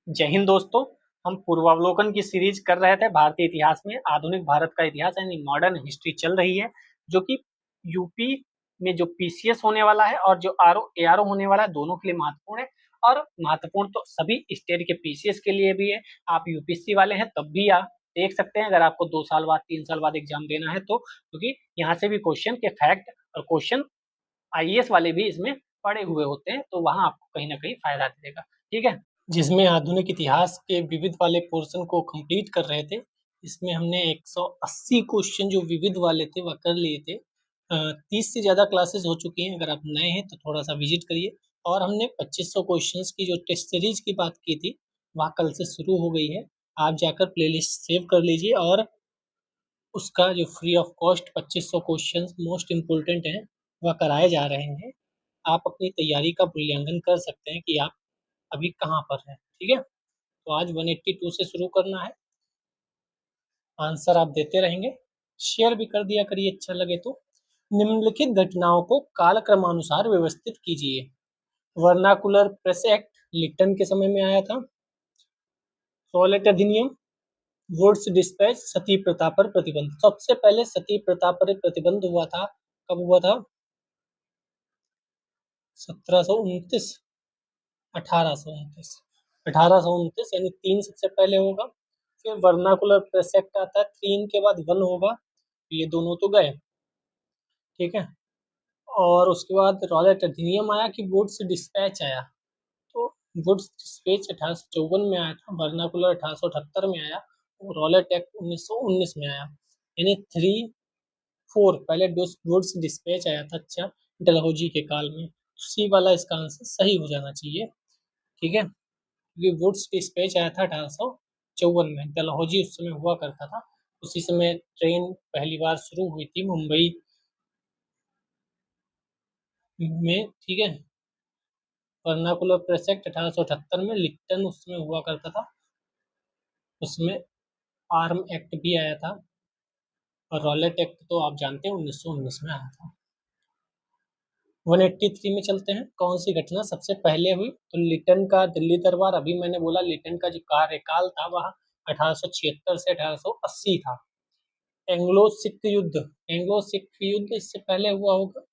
जय हिंद दोस्तों। हम पूर्वावलोकन की सीरीज कर रहे थे भारतीय इतिहास में। आधुनिक भारत का इतिहास यानी मॉडर्न हिस्ट्री चल रही है, जो कि यूपी में जो पीसीएस होने वाला है और जो आरओ एआरओ होने वाला है, दोनों के लिए महत्वपूर्ण है। और महत्वपूर्ण तो सभी स्टेट के पीसीएस के लिए भी है। आप यूपीएससी वाले हैं तब भी आप देख सकते हैं, अगर आपको 2 साल बाद 3 साल बाद एग्जाम देना है तो, क्योंकि यहाँ से भी क्वेश्चन के फैक्ट और क्वेश्चन आईएएस वाले भी इसमें पड़े हुए होते हैं, तो वहां आपको कहीं ना कहीं फायदा देगा। ठीक है, जिसमें आधुनिक इतिहास के विविध वाले पोर्शन को कंप्लीट कर रहे थे। इसमें हमने 180 क्वेश्चन जो विविध वाले थे वह कर लिए थे। 30 से ज़्यादा क्लासेस हो चुकी हैं। अगर आप नए हैं तो थोड़ा सा विजिट करिए। और हमने 2500 क्वेश्चंस की जो टेस्ट सीरीज की बात की थी वह कल से शुरू हो गई है। आप जाकर प्लेलिस्ट सेव कर लीजिए और उसका जो free of cost 2500 questions most important हैं वह कराए जा रहे हैं। आप अपनी तैयारी का मूल्यांकन कर सकते हैं कि आप अभी कहाँ पर हैं। ठीक है, तो आज 182 से शुरू करना है। आंसर आप देते रहेंगे, शेयर भी कर दिया करिए अच्छा लगे तो। निम्नलिखित घटनाओं को कालक्रमानुसार व्यवस्थित कीजिए। वर्नाकुलर प्रेस एक्ट लिप्टन के समय में आया था। रॉलेट अधिनियम, वुड्स डिस्पैच, सती प्रथा पर प्रतिबंध। सबसे पहले सती प्रथा पर प्रतिबंध हुआ था, कब हुआ था? 1729, 1829, 1829 यानी 3 सबसे पहले होगा। फिर वर्नाकुलर प्रेस एक्ट आता है, 3 के बाद 1 होगा। ये दोनों तो गए, ठीक है। और उसके बाद रॉलेट अधिनियम आया कि वुड्स डिस्पैच आया, तो वुड्स डिस्पैच 1854 में आया था, वर्नाकुलर 1878 में आया और रॉलेट एक्ट 1919 में आया। यानी 3 4 पहले वुड्स डिस्पैच आया था। अच्छा, डलहौजी के काल में। सी वाला इसका आंसर सही हो जाना चाहिए, ठीक है, क्योंकि वुड्स डिस्पैच आया था 1854 में। डलहौजी उस समय हुआ करता था, उसी समय ट्रेन पहली बार शुरू हुई थी मुंबई में, ठीक है। वर्नाकुलर प्रेस एक्ट 1878 में, लिप्टन उस समय हुआ करता था, उसमें आर्म एक्ट भी आया था। और रॉलेट एक्ट तो आप जानते हैं 1919 में आया था। 183 में चलते हैं। कौन सी घटना सबसे पहले हुई? तो लिटन का दिल्ली दरबार, अभी मैंने बोला लिटन का जो कार्यकाल था वह 1876 से 1880 था। एंग्लो सिख युद्ध, एंग्लो सिख युद्ध इससे पहले हुआ होगा।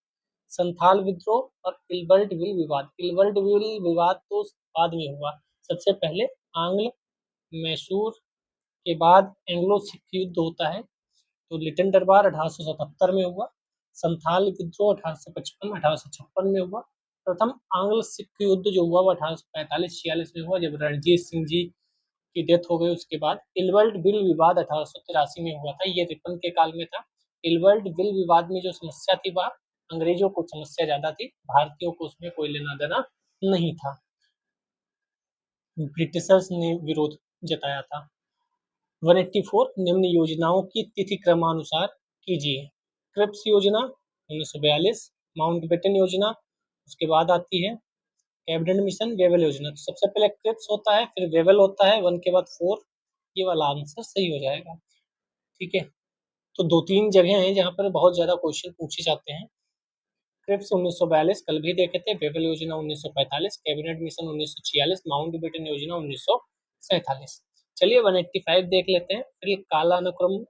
संथाल विद्रोह और इल्बर्ट विल विवाद, इल्बर्ट विल विवाद तो बाद में हुआ। सबसे पहले आंग्ल मैसूर के बाद एंग्लो सिख युद्ध होता है। तो लिटन दरबार 1877 में हुआ। संथाल विद्रोह 1855 1856 में हुआ। प्रथम आंग्ल सिख युद्ध जो हुआ वो 1845-46 में हुआ, जब रणजीत सिंह जी की डेथ हो गई। उसके बाद इल्बर्ट बिल विवाद 1883 में हुआ था, ये रिपन के काल में था। इल्बर्ट बिल विवाद में जो समस्या थी वह अंग्रेजों को समस्या ज्यादा थी, भारतीयों को उसमें कोई लेना देना नहीं था। ब्रिटिशर्स ने विरोध जताया था। 184 निम्न योजनाओं की तिथि क्रमानुसार कीजिए। क्रिप्स योजना 1942, माउंटबेटन योजना उसके बाद आती है, कैबिनेट मिशन, वेवल योजना। तो सबसे पहले क्रिप्स होता है, फिर वेवल होता है, 1 के बाद 4। ये वाला आंसर सही हो जाएगा, ठीक है। तो 2-3 जगह हैं जहाँ पर बहुत ज्यादा क्वेश्चन पूछे जाते हैं। क्रिप्स 1942 कल भी देखे थे, वेवल योजना 1945, कैबिनेट मिशन 1946, माउंटबेटन योजना 1947। चलिए 185 देख लेते हैं, फिर कालानुक्रम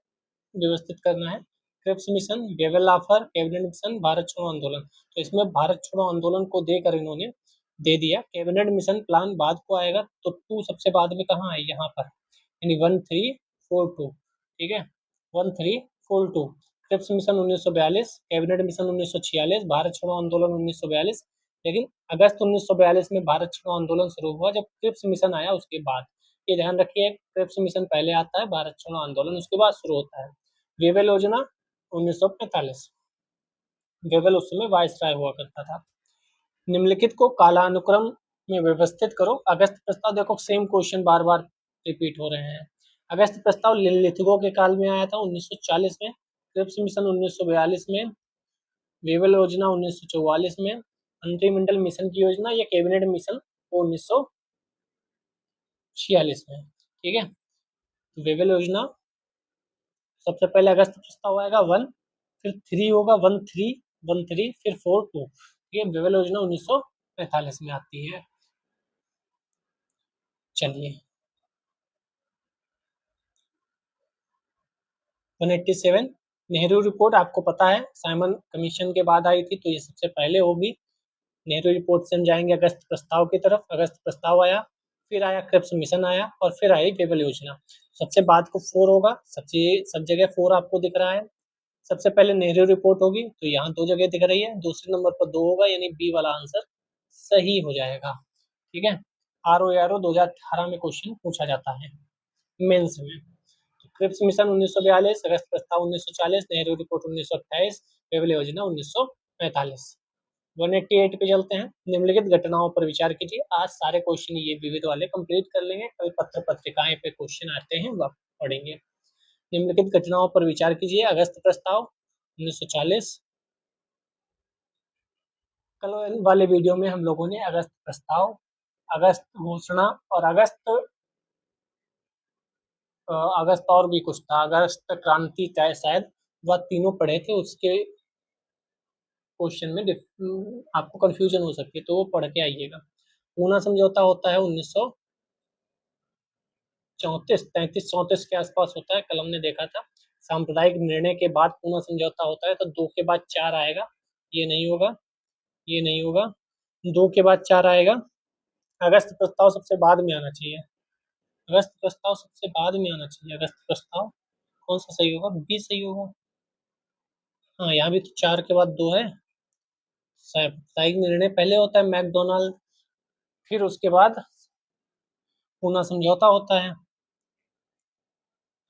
व्यवस्थित करना है। Cripps Mission, Wavell Offer, Cabinet Mission, Bharat छोड़ो आंदोलन। तो इसमें भारत छोड़ो आंदोलन को देकर इन्होंने दे दिया। कैबिनेट मिशन प्लान बाद को आएगा, तो 2 सबसे बाद में कहाँ है? यहाँ पर, यानी 1342, ठीक है, 1342। Cripps Mission 1942, Cabinet Mission 1946, Bharat छोड़ो आंदोलन 1942। लेकिन अगस्त 1942 में भारत छोड़ो आंदोलन शुरू हुआ, जब क्रिप्स मिशन आया उसके बाद। ये ध्यान रखिए, क्रिप्स मिशन पहले आता है, भारत छोड़ो आंदोलन उसके बाद शुरू होता है। वेवल योजना 1945, वेवल उस समय वायसराय हुआ करता था। निम्नलिखित को कालानुक्रम में व्यवस्थित करो। अगस्त प्रस्ताव, देखो सेम क्वेश्चन बार बार रिपीट हो रहे हैं। अगस्त प्रस्ताव लिथगो के काल में आया था 1940 में, क्रिप्स मिशन 1942 में, वेवल योजना 1944 में, मंत्रिमंडल मिशन की योजना या कैबिनेट मिशन 1946 में, ठीक है। वेवल योजना सबसे पहले अगस्त प्रस्ताव आएगा 1, फिर 3 होगा, 1 3 फिर 4 2। ये वेवल योजना 1945 में आती है। चलिए 187 नेहरू रिपोर्ट आपको पता है साइमन कमीशन के बाद आई थी, तो ये सबसे पहले होगी। नेहरू रिपोर्ट से हम जाएंगे अगस्त प्रस्ताव की तरफ। अगस्त प्रस्ताव आया, फिर आया क्रिप्स मिशन आया, और फिर आई पेबल योजना। सबसे बाद को 4 होगा, सब जगह 4 आपको दिख रहा है। सबसे पहले नेहरू रिपोर्ट होगी, तो यहाँ 2 जगह दिख रही है, दूसरे नंबर पर 2 होगा, यानी बी वाला आंसर सही हो जाएगा। ठीक है, ROARO 2018 में क्वेश्चन पूछा जाता है मेंस में। क्रिप्स मिशन 1942, अगस्त प्रस्ताव 1940, नेहरू रिपोर्ट 1928, पेबल योजना 1945। 188 पे चलते हैं। निम्नलिखित घटनाओं पर विचार कीजिए। आज सारे क्वेश्चन ये विविध वाले कंप्लीट कर लेंगे, कल पत्र पत्रिकाएं पे क्वेश्चन आते हैं वह पढ़ेंगे। निम्नलिखित घटनाओं पर विचार कीजिए। अगस्त प्रस्ताव 1940। कल वाले वीडियो में हम लोगों ने अगस्त प्रस्ताव, अगस्त घोषणा और अगस्त और भी कुछ था, अगस्त क्रांति शायद, वह तीनों पढ़े थे। उसके क्वेश्चन में आपको कंफ्यूजन हो सकती है, तो वो पढ़ के आइएगा। पूना समझौता होता है 1934, 33, 34 के आसपास होता है, कल हमने देखा था। सांप्रदायिक निर्णय के बाद पूना समझौता होता है, तो 2 के बाद 4 आएगा, ये नहीं होगा, ये नहीं होगा, 2 के बाद 4 आएगा। अगस्त प्रस्ताव सबसे बाद में आना चाहिए, अगस्त प्रस्ताव सबसे बाद में आना चाहिए। अगस्त प्रस्ताव कौन सा सही होगा? बी सही होगा। हाँ, यहाँ भी तो 4 के बाद 2 है। साप्ताहिक निर्णय पहले होता है, मैकडोनाल्ड, फिर उसके बाद पूना समझौता होता है।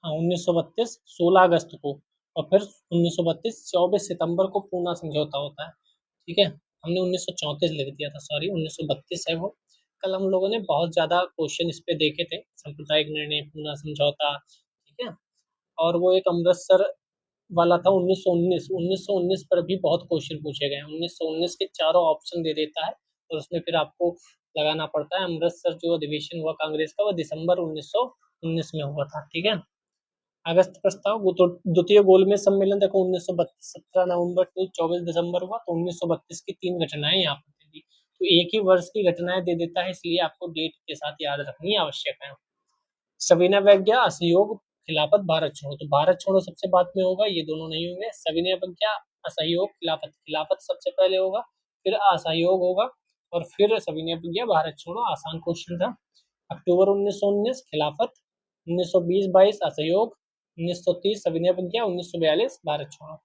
हाँ, 1932 16 अगस्त को, और फिर 1932 24 सितंबर को पूना समझौता होता है। ठीक है, हमने 1934 लिख दिया था, सॉरी 1932 है वो। कल हम लोगों ने बहुत ज्यादा क्वेश्चन इस पे देखे थे, सांप्रदायिक निर्णय, पूना समझौता। ठीक है, और वो एक अमृतसर वाला था 1919, 1919 पर भी बहुत क्वेश्चन पूछे गए हैं। 1919 के चारों ऑप्शन दे देता है, और उसमें फिर आपको लगाना पड़ता है। अमृतसर जो अधिवेशन हुआ कांग्रेस का, वो दिसंबर 1919 में हुआ था। ठीक है, अगस्त प्रस्ताव, वो तो द्वितीय गोलमेज सम्मेलन देखो 1932, 17 नवंबर टू 24 दिसंबर हुआ, तो 1932 की 3 घटनाएं यहाँ पर दे दी। तो एक ही वर्ष की घटनाएं दे देता है, इसलिए आपको डेट के साथ याद रखनी आवश्यक है। सविनय अवज्ञा, असहयोग, खिलाफत, भारत छोड़ो। तो भारत छोड़ो सबसे बाद में होगा, ये दोनों नहीं होंगे। सविनय अवज्ञा, असहयोग, खिलाफत। खिलाफत सबसे पहले होगा, फिर असहयोग होगा, और फिर सविनय अवज्ञा, भारत छोड़ो। आसान क्वेश्चन था। अक्टूबर 1919 खिलाफत, 1920-22 असहयोग, 1930 सविनय अवज्ञा, 1942 भारत छोड़ो।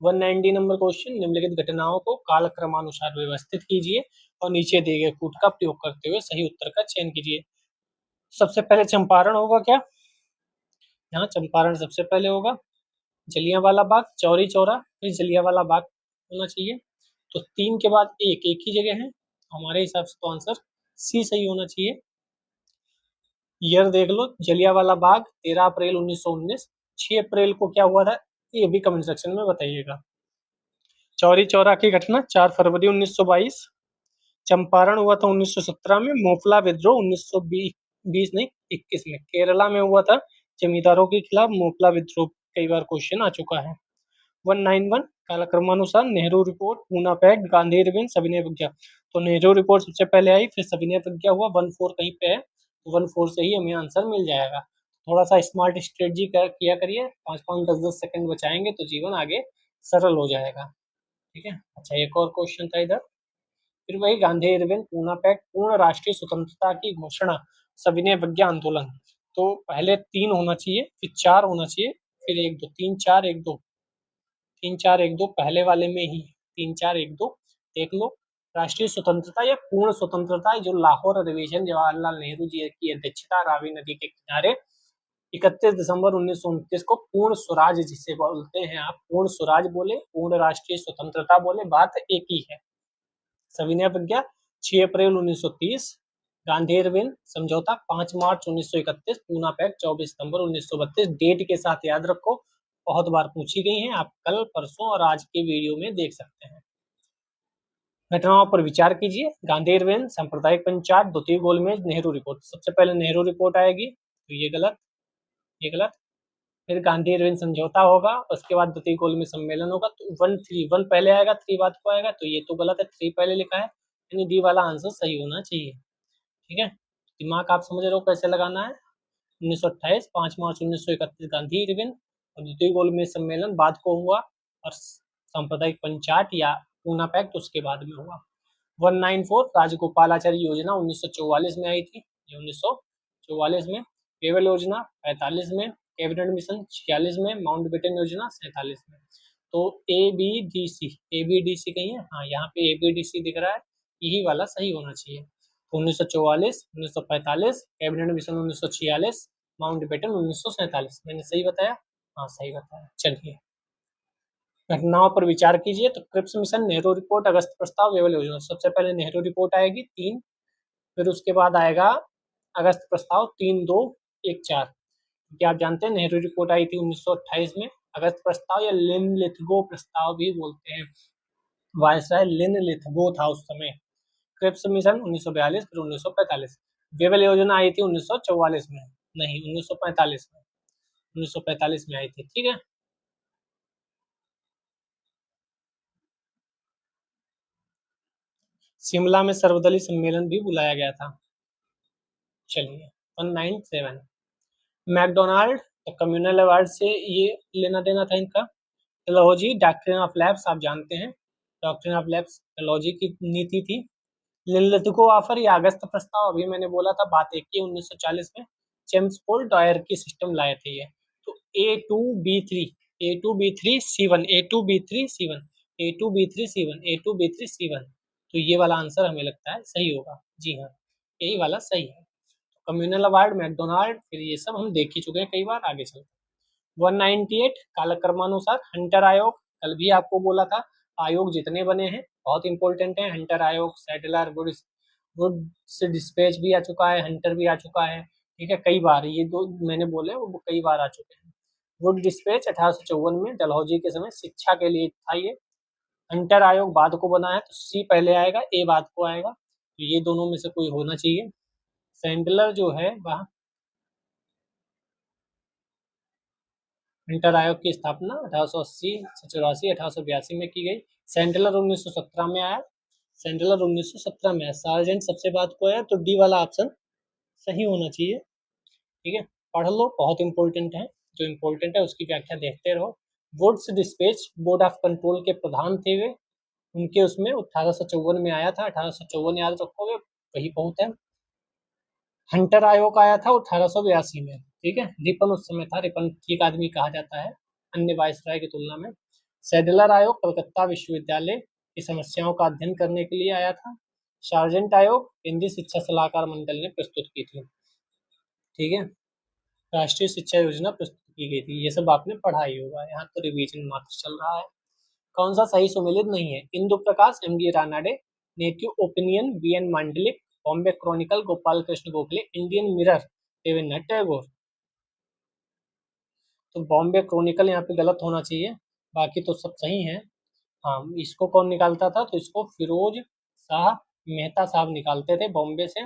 190 नंबर क्वेश्चन, निम्नलिखित घटनाओं को कालक्रमानुसार व्यवस्थित कीजिए और नीचे दिए गए कूट का प्रयोग करते हुए सही उत्तर का चयन कीजिए। सबसे पहले चंपारण होगा क्या? यहाँ चंपारण सबसे पहले होगा। जलियांवाला बाग, चौरी चौरा, फिर जलियांवाला बाग होना चाहिए। तो 3 के बाद एक ही जगह है, हमारे हिसाब से तो आंसर सी सही होना चाहिए। ईयर देख लो, जलियांवाला बाग 13 अप्रैल 1919। 6 अप्रैल को क्या हुआ था, ये भी कमेंट सेक्शन में बताइएगा। चौरी चौरा की घटना 4 फरवरी 1922। चंपारण हुआ था 1917 में। मोपला विद्रोह 1920 नहीं 21 में केरला में हुआ था, जमींदारों के खिलाफ मोपला विद्रोह। कई बार क्वेश्चन आ चुका है। 191 कालक्रमानुसार नेहरू रिपोर्ट, पूना पैक्ट, गांधी रिबन, सविनय अवज्ञा। तो नेहरू रिपोर्ट सबसे पहले आई, फिर सविनय अवज्ञा हुआ। 14 कहीं पे है, तो 14 से ही हमें आंसर मिल जाएगा। थोड़ा सा स्मार्ट स्ट्रेटजी किया करिए, 5-5, 10-10 सेकंड बचाएंगे तो जीवन आगे सरल हो जाएगा। ठीक है, अच्छा एक और क्वेश्चन था इधर, फिर वही गांधी इरविन, पूना पैक्ट, पूर्ण राष्ट्रीय स्वतंत्रता की घोषणा, सविनय अवज्ञा आंदोलन। तो पहले 3 होना चाहिए, फिर 4 होना चाहिए, फिर 1 2, 3 4 1 2, 3 4 1 2 पहले वाले में ही 3 4 1 2 देख लो। राष्ट्रीय स्वतंत्रता या पूर्ण स्वतंत्रता, जो लाहौर अधिवेशन जवाहरलाल नेहरू जी की अध्यक्षता, रावी नदी के किनारे 31 दिसंबर 1929 को पूर्ण स्वराज जिसे बोलते हैं आप, पूर्ण स्वराज बोले, पूर्ण राष्ट्रीय स्वतंत्रता बोले, बात एक ही है। सविनय अवज्ञा 6 अप्रैल 1930, गांधी इरविन समझौता 5 मार्च 1931, पूना पैक्ट 24 सितंबर 1932। डेट के साथ याद रखो, बहुत बार पूछी गई हैं, आप कल परसों और आज के वीडियो में देख सकते हैं। घटनाओं पर विचार कीजिए। गांधी इरविन, सांप्रदायिक पंचायत, द्वितीय गोलमेज, नेहरू रिपोर्ट। सबसे पहले नेहरू रिपोर्ट आएगी, तो ये गलत, ये गलत। फिर गांधी इरविन समझौता होगा, उसके बाद द्वितीय गोलमेज सम्मेलन होगा। तो 1 पहले आएगा, 3 बाद को आएगा, तो ये तो गलत है, 3 पहले लिखा है, यानी डी वाला आंसर सही होना चाहिए। ठीक है, दिमाग आप समझ रहे हो कैसे लगाना है। 1928 5 मार्च 1931 गांधी इरविन और द्वितीय गोलमेज सम्मेलन बाद को हुआ, और सांप्रदायिक पंचायत या पूना पैक्ट उसके बाद में हुआ। 194 राजगोपालाचारी योजना 1944 में आई थी, ये 1944 में। केवल योजना 45 में, कैबिनेट मिशन 46 में, माउंटबेटन योजना 47 में। तो ए बी डी सी कहीं है, हाँ यहाँ पे ABDC दिख रहा है, यही वाला सही होना चाहिए। 1944, 1945, कैबिनेट मिशन 1946, माउंटबेटन 1947। मैंने सही बताया? हाँ सही बताया। चलिए, घटनाओं पर विचार कीजिए। तो क्रिप्स मिशन, नेहरू रिपोर्ट, अगस्त प्रस्ताव, वेवल योजना। सबसे पहले नेहरू रिपोर्ट आएगी 3, फिर उसके बाद आएगा अगस्त प्रस्ताव 3, 2, 1, 4। क्या आप जानते हैं नेहरू रिपोर्ट आई थी 1928 में। अगस्त प्रस्ताव या लिन-लिथगो प्रस्ताव भी बोलते हैं, वायसराय लिन-लिथगो था उस समय। क्रिप्स मिशन 1942, फिर 1945। वेवल योजना आई थी 1944 में, नहीं 1945 में, 1945 में आई थी। ठीक है, शिमला में सर्वदलीय सम्मेलन भी बुलाया गया था। चलिए, 197 मैकडोनाल्ड, तो कम्युनल अवार्ड से ये लेना देना था इनका। टेलॉजी, डॉक्ट्रिन ऑफ लैब्स आप जानते हैं, डॉक्ट्रिन ऑफ लैब्स टेलॉजी की नीति थी। लिनलिथगो ऑफर या अगस्त प्रस्ताव, अभी मैंने बोला था, बात एक ही 1940 में। चेम्सफोर्ड डायर की सिस्टम लाए थे ये। तो A2B3, A2B3C1, A2B3C1, A2B3C1, A2B3C1, तो ये वाला आंसर हमें लगता है सही होगा। जी हाँ, यही वाला सही है। कम्युनल अवार्ड, मैकडोनाल्ड, फिर ये सब हम देख ही चुके हैं कई बार। आगे चलते 198 कालक्रमानुसार हंटर आयोग, कल भी आपको बोला था आयोग जितने बने हैं बहुत इंपॉर्टेंट है। हंटर आयोग, सेटलर, वुड्स डिस्पैच भी आ चुका है, हंटर भी आ चुका है। ठीक है, कई बार ये दो मैंने बोले वो कई बार आ चुके हैं। वुड डिस्पैच 1854 में डलहौजी के समय शिक्षा के लिए था ये। हंटर आयोग बाद को बना है, तो सी पहले आएगा, ए बाद को आएगा, तो ये दोनों में से कोई होना चाहिए। सैंडलर जो है वह हंटर आयोग की स्थापना 1880 से 84, 1882 में की गई। सैंडलर 1917 में आया, सैंडलर 1917 में आया। सार्जेंट सबसे बाद को आया, तो डी वाला ऑप्शन सही होना चाहिए। ठीक है, पढ़ लो, बहुत इंपॉर्टेंट है। जो इंपॉर्टेंट है उसकी व्याख्या देखते रहो। Wood's Despatch Board of Control के प्रधान थे वे, उनके उसमें 1854 में आया था। 1854 याद रखोगे, वही बहुत है। हंटर आयोग आया था 1882 में। ठीक है, रिपन उस समय था, रिपन ठीक आदमी कहा जाता है अन्य वायसराय की तुलना में। सैडलर आयोग कलकत्ता विश्वविद्यालय की समस्याओं का अध्ययन करने के लिए आया था। सार्जेंट आयोग केंद्रीय शिक्षा सलाहकार मंडल ने प्रस्तुत की थी। ठीक है, राष्ट्रीय शिक्षा योजना प्रस्तुत की गई थी। ये सब आपने पढ़ा ही होगा, यहाँ तो रिवीजन मात्र चल रहा है। कौन सा सही सुमेलित नहीं है? Indu Prakash, MG Ranade, Native Opinion, BN Mandlik, Bombay Chronicle, Gopal Krishna Gokhale, Indian Mirror, Devendranath Tagore. तो बॉम्बे क्रॉनिकल यहाँ पे गलत होना चाहिए, बाकी तो सब सही है। हाँ, इसको कौन निकालता था? तो इसको फिरोज शाह मेहता साहब निकालते थे बॉम्बे से।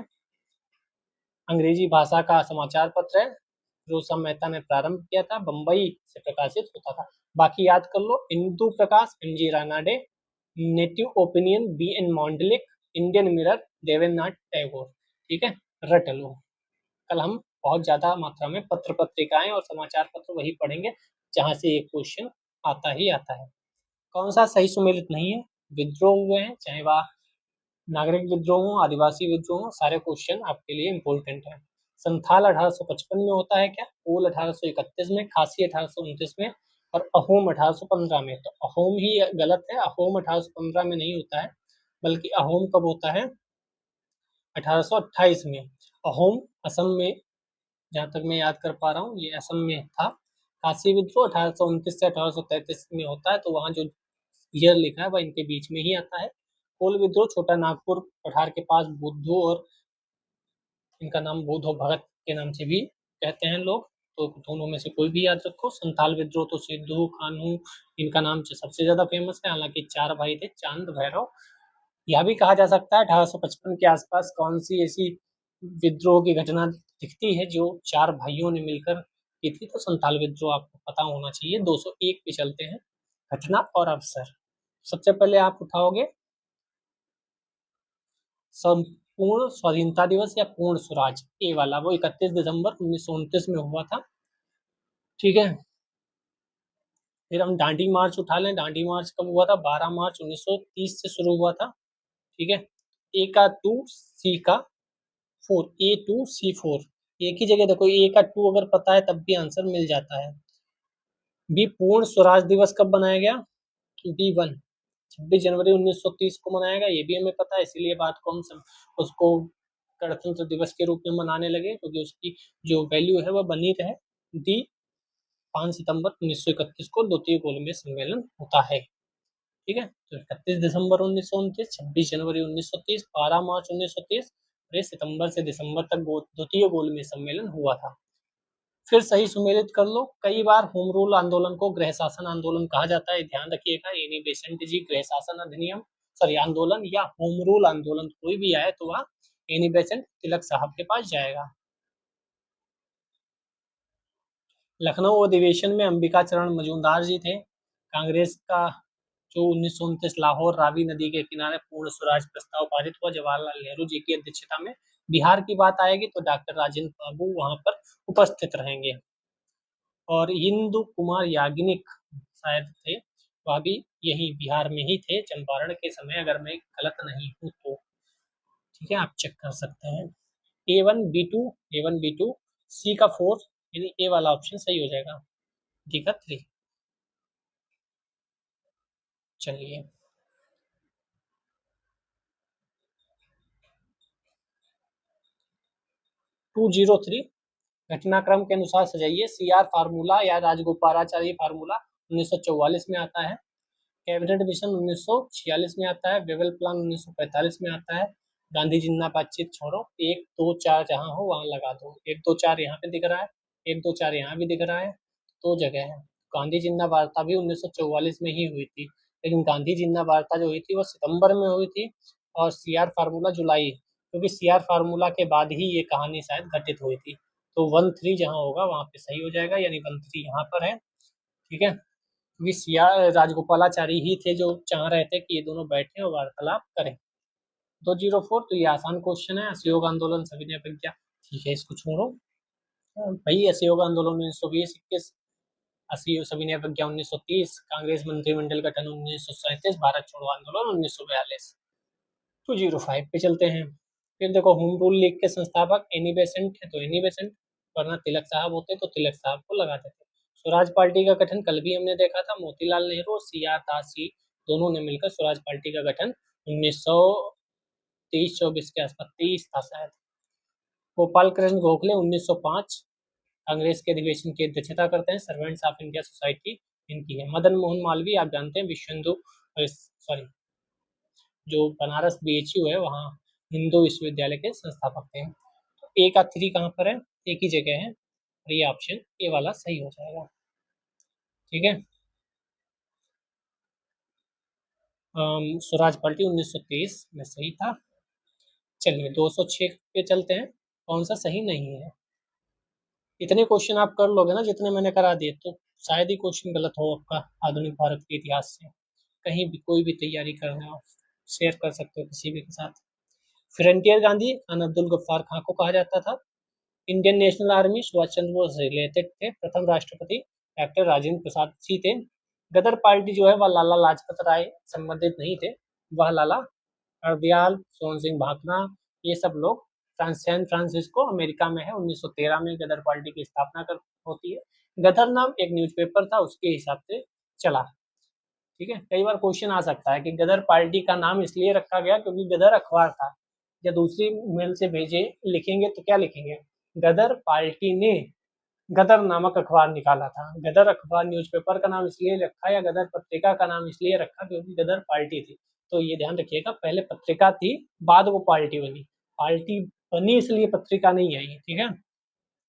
अंग्रेजी भाषा का समाचार पत्र है, फिरोज शाह मेहता ने प्रारंभ किया था, बम्बई से प्रकाशित होता था। बाकी याद कर लो, Indu Prakash, MG Ranade, Native Opinion, BN Mandlik, Indian Mirror, Devendranath Tagore. ठीक है, रट लो। कल हम बहुत ज्यादा मात्रा में पत्र पत्रिकाएं और समाचार पत्र वही पढ़ेंगे जहां से एक क्वेश्चन आता ही आता है। कौन सा सही सुमेलित नहीं है? विद्रोह हुए हैं, चाहे वह नागरिक विद्रोह हो, आदिवासी विद्रोह हो, सारे क्वेश्चन आपके लिए इम्पोर्टेंट है। संथाल 1855 में होता है क्या? कोल 1831 में, खासी 1829 में, और अहोम 1815 में। तो अहोम ही गलत है, अहोम 1815 में नहीं होता है, बल्कि अहोम कब होता है? 1828 में। अहोम असम में, जहाँ तक मैं याद कर पा रहा हूँ ये असम में था। खासी विद्रोह 1829 से 1833 में होता है, तो वहाँ जो ईयर लिखा है वह इनके बीच में ही आता है। कोल विद्रोह छोटा नागपुर पठार के पास बुद्धू, और इनका नाम बुद्धो भगत के नाम से भी कहते हैं लोग, तो दोनों में से कोई भी याद रखो। संथाल विद्रोह तो सिद्धू कान्हू, इनका नाम सबसे ज्यादा फेमस है, हालांकि 4 भाई थे, चांद भैरव। यह भी कहा जा सकता है 1855 के आसपास कौन सी ऐसी विद्रोह की घटना दिखती है जो 4 भाइयों ने मिलकर की थी, तो संथाल विद्रोह आपको पता होना चाहिए। 201 पे चलते हैं, घटना और अवसर। सबसे पहले आप उठाओगे पूर्ण स्वाधीनता दिवस या पूर्ण स्वराज, ए वाला, वो 31 दिसंबर 1929 में हुआ था। ठीक है, फिर हम डांडी मार्च उठा लें। डांडी मार्च कब हुआ था? 12 मार्च 1930 से शुरू हुआ था। ठीक है, ए का 2 सी का 4, A2C4, एक ही जगह देखो, ए का 2 अगर पता है तब भी आंसर मिल जाता है। बी पूर्ण स्वराज दिवस कब बनाया गया? B1 26 जनवरी 1930 को मनाया गया, ये भी हमें पता है, इसीलिए बात को हम उसको गणतंत्र दिवस के रूप में मनाने लगे, क्योंकि उसकी जो वैल्यू है वह बनी रहे। डी 5 सितंबर 1931 को द्वितीय गोलमेज सम्मेलन होता है। ठीक है, तो 31 दिसंबर 1929, 26 जनवरी 1930, 12 मार्च 1930, और सितंबर से दिसंबर तक द्वितीय गोलमेज सम्मेलन हुआ था। फिर सही सुमेलित कर लो। कई बार होम रूल आंदोलन को गृह शासन आंदोलन कहा जाता है, ध्यान रखिएगा। एनी बेसेंट जी गृह शासन अधिनियम सॉरी आंदोलन या होम रूल आंदोलन कोई भी आए तो वह एनी बेसेंट तिलक साहब के पास जाएगा। लखनऊ अधिवेशन में अंबिका चरण मजूमदार जी थे। कांग्रेस का जो 1929 लाहौर रावी नदी के किनारे पूर्ण स्वराज प्रस्ताव पारित हुआ जवाहरलाल नेहरू जी की अध्यक्षता में। बिहार की बात आएगी तो डॉक्टर राजेंद्र बाबू वहां पर उपस्थित रहेंगे। और हिंदू कुमार याग्निक शायद थे, वह भी यही बिहार में ही थे, चंपारण के समय, अगर मैं गलत नहीं हूँ तो। ठीक है, आप चेक कर सकते हैं। A1 B2 C का 4, यानी ए वाला ऑप्शन सही हो जाएगा। डी का 3। चलिए, 203 घटनाक्रम के अनुसार सजाइए। CR फार्मूला या राजगोपालाचारी फार्मूला 1944 में आता है। कैबिनेट मिशन 1946 में आता है। वेबल प्लान 1945 में आता है। गांधी जिन्ना बातचीत छोड़ो, 1 2 4 जहाँ हो वहां लगा दो। 1 2 4 यहाँ पे दिख रहा है, 1 2 4 यहाँ भी दिख रहा है, दो जगह है। गांधी जिन्ना वार्ता भी 1944 में ही हुई थी, लेकिन गांधी जिन्ना वार्ता जो हुई थी वो सितंबर में हुई थी, और CR फार्मूला जुलाई, क्योंकि CR फार्मूला के बाद ही ये कहानी शायद घटित हुई थी। तो 1 3 जहाँ होगा वहां पे सही हो जाएगा, यानी 1 3 यहाँ पर है। ठीक है, क्योंकि CR राजगोपालाचारी ही थे जो चाह रहे थे कि ये दोनों बैठे और वार्तालाप करें। 204, तो ये आसान क्वेश्चन है। असहयोग आंदोलन सविनय अवज्ञा, ठीक है, इसको छोड़ो भाई। असहयोग आंदोलन 1920-21, असहयोग सविनय अवज्ञा 1930, कांग्रेस मंत्रिमंडल गठन 1937, भारत छोड़ो आंदोलन 1942। 205 पे चलते हैं। फिर देखो, होम रूल लीग के संस्थापक एनी बेसेंट है, तो एनी बेसेंट, वरना तिलक साहब होते तो तिलक साहब को लगा देते। स्वराज पार्टी का गठन कल भी हमने देखा था, मोतीलाल नेहरू और CR दास जी दोनों ने मिलकर स्वराज पार्टी का गठन 1923-24 के आसपास, 23 था शायद। गोपाल कृष्ण गोखले 1905 कांग्रेस के अधिवेशन की अध्यक्षता करते हैं। सर्वेंट्स ऑफ इंडिया सोसाइटी इनकी है। मदन मोहन मालवीय आप जानते हैं विश्व हिंदू सॉरी जो बनारस BHU है वहाँ हिंदू विश्वविद्यालय के संस्थापक थे। तो ए का 3 कहाँ पर है? एक ही जगह है, और ये ऑप्शन ए वाला सही हो जाएगा। ठीक है, स्वराज पार्टी 1923 में सही था। चलिए 206 पे चलते हैं। कौन सा सही नहीं है? इतने क्वेश्चन आप कर लोगे ना जितने मैंने करा दिए, तो शायद ही क्वेश्चन गलत हो आपका आधुनिक भारत के इतिहास से। कहीं भी कोई भी तैयारी कर रहे हो शेयर कर सकते हो किसी भी के साथ। फ्रंटियर गांधी खान अब्दुल गफ्फार खां को कहा जाता था। Indian national army Subhash Chandra Bose related थे। प्रथम राष्ट्रपति डॉक्टर राजेंद्र प्रसाद जी थे। गदर पार्टी जो है वह लाला लाजपत राय संबंधित नहीं थे, वह लाला हरदयाल, सोहन सिंह भाकरा, ये सब लोग। सैन फ्रांसिस्को अमेरिका में है। 1913 में गदर पार्टी की स्थापना कर होती है। गदर नाम एक न्यूज़पेपर था, उसके हिसाब से चला। ठीक है, कई बार क्वेश्चन आ सकता है कि गदर पार्टी का नाम इसलिए रखा गया क्योंकि गदर अखबार था, या दूसरी मेल से भेजे लिखेंगे तो क्या लिखेंगे? गदर पार्टी ने गदर नामक अखबार निकाला था। गदर अखबार न्यूज़पेपर का नाम इसलिए रखा, या गदर पत्रिका का नाम इसलिए रखा क्योंकि गदर पार्टी थी। तो ये ध्यान रखिएगा, पहले पत्रिका थी, बाद वो पार्टी बनी। पार्टी बनी इसलिए पत्रिका नहीं आई। ठीक है,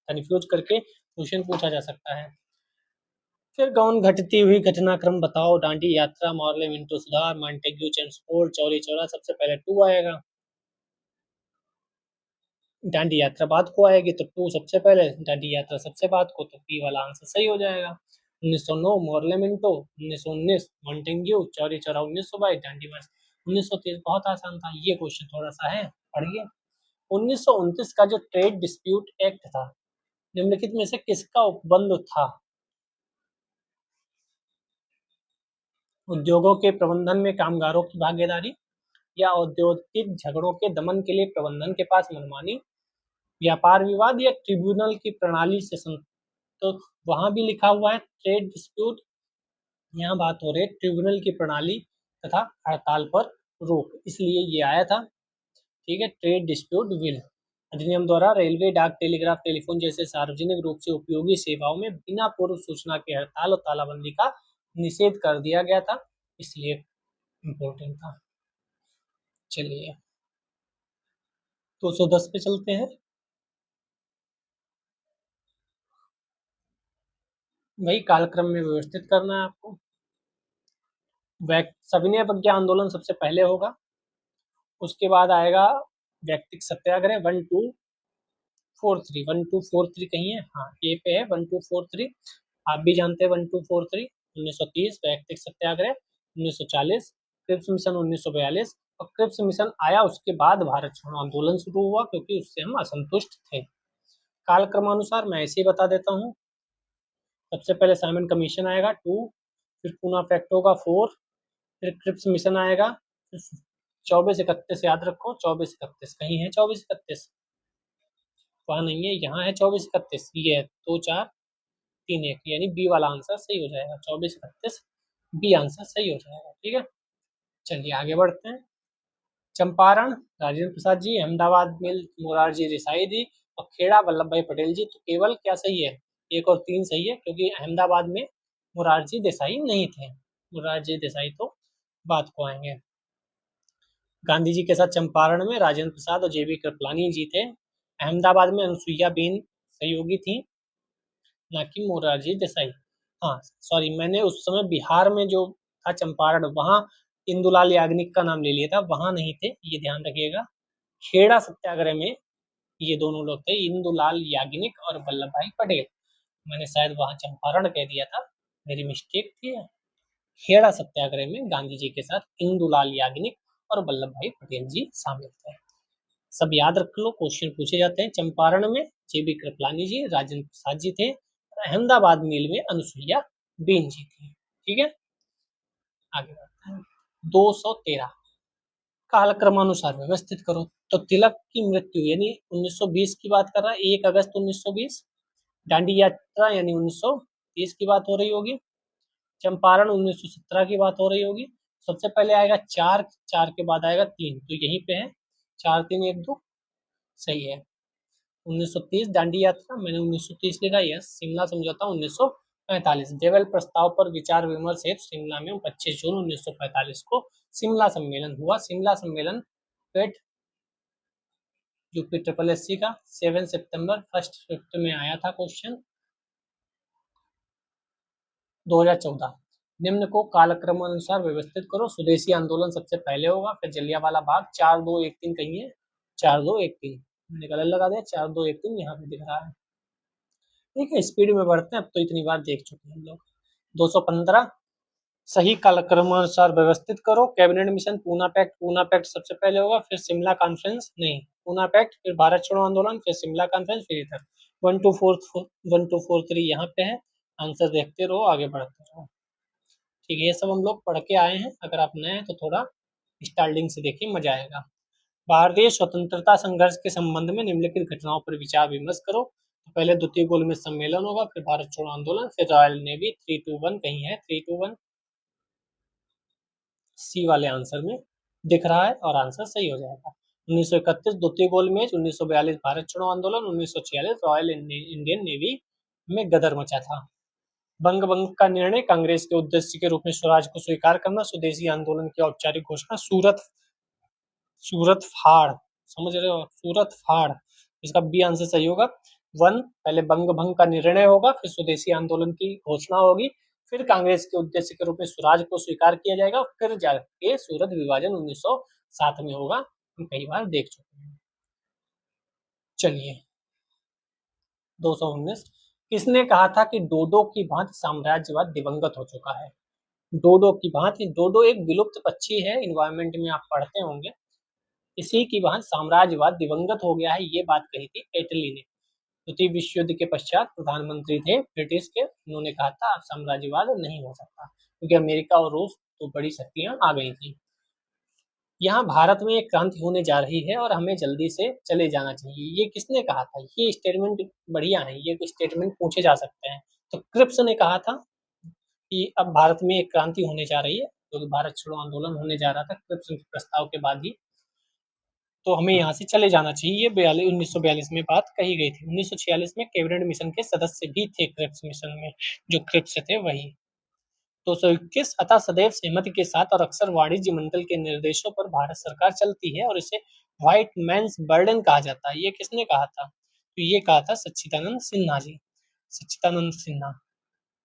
कन्फ्यूज करके क्वेश्चन पूछा जा सकता है। फिर गौन घटती हुई घटनाक्रम बताओ। डांडी यात्रा, मॉर्ले मिंटो सुधार, मॉन्टेग्यू चेम्सफोर्ड, चौरी चौरा। सबसे पहले 2 आएगा। डांडी यात्रा बाद को आएगी तो 2 सबसे पहले, डांडी यात्रा सबसे बाद को, तो पी वाला आंसर सही हो जाएगा। 1909 Morley Minto, 1919 Montagu, Chauri Chaura 1922, Dandi March 1930। बहुत आसान था ये क्वेश्चन, थोड़ा सा है, पढ़िए। 1929 का जो ट्रेड डिस्प्यूट एक्ट था, निम्नलिखित में से किसका उपबंध था? उद्योगों के प्रबंधन में कामगारों की भागीदारी, या औद्योगिक झगड़ों के दमन के लिए प्रबंधन के पास मनमानी, व्यापार विवाद, या ट्रिब्यूनल की प्रणाली से तो वहां भी लिखा हुआ है ट्रेड डिस्प्यूट, यहाँ बात हो रही है ट्रिब्यूनल की प्रणाली तथा हड़ताल पर रोक, इसलिए ये आया था। ठीक है, ट्रेड डिस्प्यूट बिल अधिनियम द्वारा रेलवे, डाक, टेलीग्राफ, टेलीफोन जैसे सार्वजनिक रूप से उपयोगी सेवाओं में बिना पूर्व सूचना के हड़ताल और तालाबंदी का निषेध कर दिया गया था, इसलिए इम्पोर्टेंट था। चलिए 210 पे चलते हैं। वही कालक्रम में व्यवस्थित करना है आपको। सविनय अवज्ञा आंदोलन सबसे पहले होगा, उसके बाद आएगा व्यक्तिक सत्याग्रह 1243 कहीं है, हाँ ए पे है 1243, आप भी जानते हैं 1243। 1930 वैयक्तिक सत्याग्रह, 1940 क्रिप्स मिशन, 1942 और क्रिप्स मिशन आया उसके बाद भारत छोड़ो आंदोलन शुरू हुआ, क्योंकि उससे हम असंतुष्ट थे। कालक्रमानुसार मैं ऐसे ही बता देता हूँ। सबसे पहले साइमन कमीशन आएगा 2, फिर पूना पैक्ट होगा 4, फिर क्रिप्स मिशन आएगा 24-31 याद रखो, 24-31 कहीं है 24-31, वहाँ नहीं है, यहाँ है 24-31, ये है 2-4-3-1, यानी बी वाला आंसर सही हो जाएगा, 24-31 बी आंसर सही हो जाएगा। ठीक है, चलिए आगे बढ़ते हैं। चंपारण राजेंद्र प्रसाद जी, अहमदाबाद में मोरारजी देसाई जी और खेड़ा वल्लभ भाई पटेल जी, तो केवल क्या सही है, 1 और 3 सही है, क्योंकि अहमदाबाद में मोरारजी देसाई नहीं थे, मोरारजी देसाई तो बात को आएंगे। गांधी जी के साथ चंपारण में राजेंद्र प्रसाद और जेबी कृपलानी जी थे। अहमदाबाद में अनुसुईया बेन सहयोगी थी, ना कि मोरारजी देसाई। हाँ सॉरी, मैंने उस समय बिहार में जो था चंपारण, वहाँ इंदुलाल याग्निक का नाम ले लिया था, वहाँ नहीं थे, ये ध्यान रखिएगा। खेड़ा सत्याग्रह में ये दोनों लोग थे, इंदुलाल याग्निक और वल्लभ भाई पटेल। मैंने शायद वहाँ चंपारण कह दिया था, मेरी मिस्टेक थी। खेड़ा सत्याग्रह में गांधी जी के साथ इंदुलाल याग्निक और वल्लभ भाई पटेल जी शामिल थे। सब याद रख लो, क्वेश्चन पूछे जाते हैं। चंपारण में जेबी कृपलानी जी, राजेंद्र प्रसाद जी थे, और अहमदाबाद मिल में अनुसुईया बेन जी थी। ठीक है, आगे बढ़ते हैं। 213 कालक्रमानुसार व्यवस्थित करो, तो तिलक की मृत्यु यानी 1920 की बात कर रहा है, 1 अगस्त 1920। दांडी यात्रा यानी 1930 की बात हो रही होगी। चंपारण 1917 की बात हो रही होगी। सबसे पहले आएगा 4, 4 के बाद आएगा 3, तो यहीं पे है 4 3 1 2 सही है। 1930 दांडी यात्रा, मैंने 1930 लिखा, यस। शिमला समझौता 1945, देवल प्रस्ताव पर विचार विमर्श हेतु शिमला में 25 जून 1945 को शिमला सम्मेलन हुआ। शिमला सम्मेलन पेट यूपी ट्रिपल एससी का 7 सितंबर फर्स्ट शिफ्ट में आया था क्वेश्चन 2014। निम्न को कालक्रम अनुसार व्यवस्थित करो। स्वदेशी आंदोलन सबसे पहले होगा, फिर जलियांवाला बाग, 4 2 1 3 कहीं है, 4 2 1 3 मैंने गलत लगा दिया, 4 2 1 3 यहाँ पे दिख रहा है। ठीक है, स्पीड में बढ़ते हैं, अब तो इतनी बार देख चुके हैं हम लोग। 215 सही कालक्रम अनुसार व्यवस्थित करो। Cabinet Mission, Poona Pact, Poona Pact सबसे पहले होगा, फिर शिमला कॉन्फ्रेंस, नहीं पूना पैक्ट, फिर भारत छोड़ो आंदोलन, फिर शिमला कॉन्फ्रेंस, फिर इधर 1243 यहाँ पे है। आंसर देखते रहो, आगे बढ़ते रहो। ठीक है, ये सब हम लोग पढ़ के आए हैं, अगर आप नए हैं तो थोड़ा स्टार्टिंग से देखिए, मजा आएगा। भारतीय स्वतंत्रता संघर्ष के संबंध में निम्नलिखित घटनाओं पर विचार विमर्श करो। तो पहले द्वितीय गोलमेज सम्मेलन होगा, फिर भारत छोड़ो आंदोलन, फिर रॉयल नेवी। 321 कहीं है, 321 सी वाले आंसर में दिख रहा है और आंसर सही हो जाएगा। 1931 द्वितीय गोलमेज, 1942 भारत छोड़ो आंदोलन, 1946 रॉयल इंडियन नेवी में गदर मचा था। बंग भंग का निर्णय, कांग्रेस के उद्देश्य के रूप में स्वराज को स्वीकार करना, स्वदेशी आंदोलन की औपचारिक घोषणा, सूरत फाड़, समझ रहे हो, सूरत फाड़, इसका बी आंसर सही होगा। 1 पहले बंग भंग का निर्णय होगा, फिर स्वदेशी आंदोलन की घोषणा होगी, फिर कांग्रेस के उद्देश्य के रूप में स्वराज को स्वीकार किया जाएगा, फिर जाके सूरत विभाजन 1907 में होगा। हम कई बार देख चुके हैं। चलिए 219 किसने कहा था कि डोडो की भांति साम्राज्यवाद दिवंगत हो चुका है? डोडो की भांति, डोडो एक विलुप्त पक्षी है, इन्वायरमेंट में आप पढ़ते होंगे। इसी की वहां साम्राज्यवाद दिवंगत हो गया है, ये बात कही थी एटली ने। द्वितीय विश्व युद्ध के पश्चात प्रधानमंत्री थे ब्रिटिश के, उन्होंने कहा था अब साम्राज्यवाद नहीं हो सकता, क्योंकि अमेरिका और रूस तो बड़ी शक्तियां आ गई थी। यहाँ भारत में एक क्रांति होने जा रही है और हमें जल्दी से चले जाना चाहिए, ये किसने कहा था? ये स्टेटमेंट बढ़िया है, ये स्टेटमेंट पूछे जा सकते हैं। तो क्रिप्स ने कहा था कि अब भारत में एक क्रांति होने जा रही है, क्योंकि भारत छोड़ो आंदोलन होने जा रहा था क्रिप्स के प्रस्ताव के बाद ही, तो हमें यहाँ से चले जाना चाहिए। ये 1942 में बात कही गई थी। 1946 में कैबिनेट मिशन के सदस्य भी थे क्रिप्स मिशन में, जो क्रिप्स थे वही। 221 अतः सदैव सहमति के साथ और अक्सर वाणिज्य मंडल के निर्देशों पर भारत सरकार चलती है और इसे व्हाइट मैंस बर्डन कहा जाता है। ये किसने कहा था? तो ये कहा था सच्चिदानंद सिन्हा जी, सच्चिदानंद सिन्हा।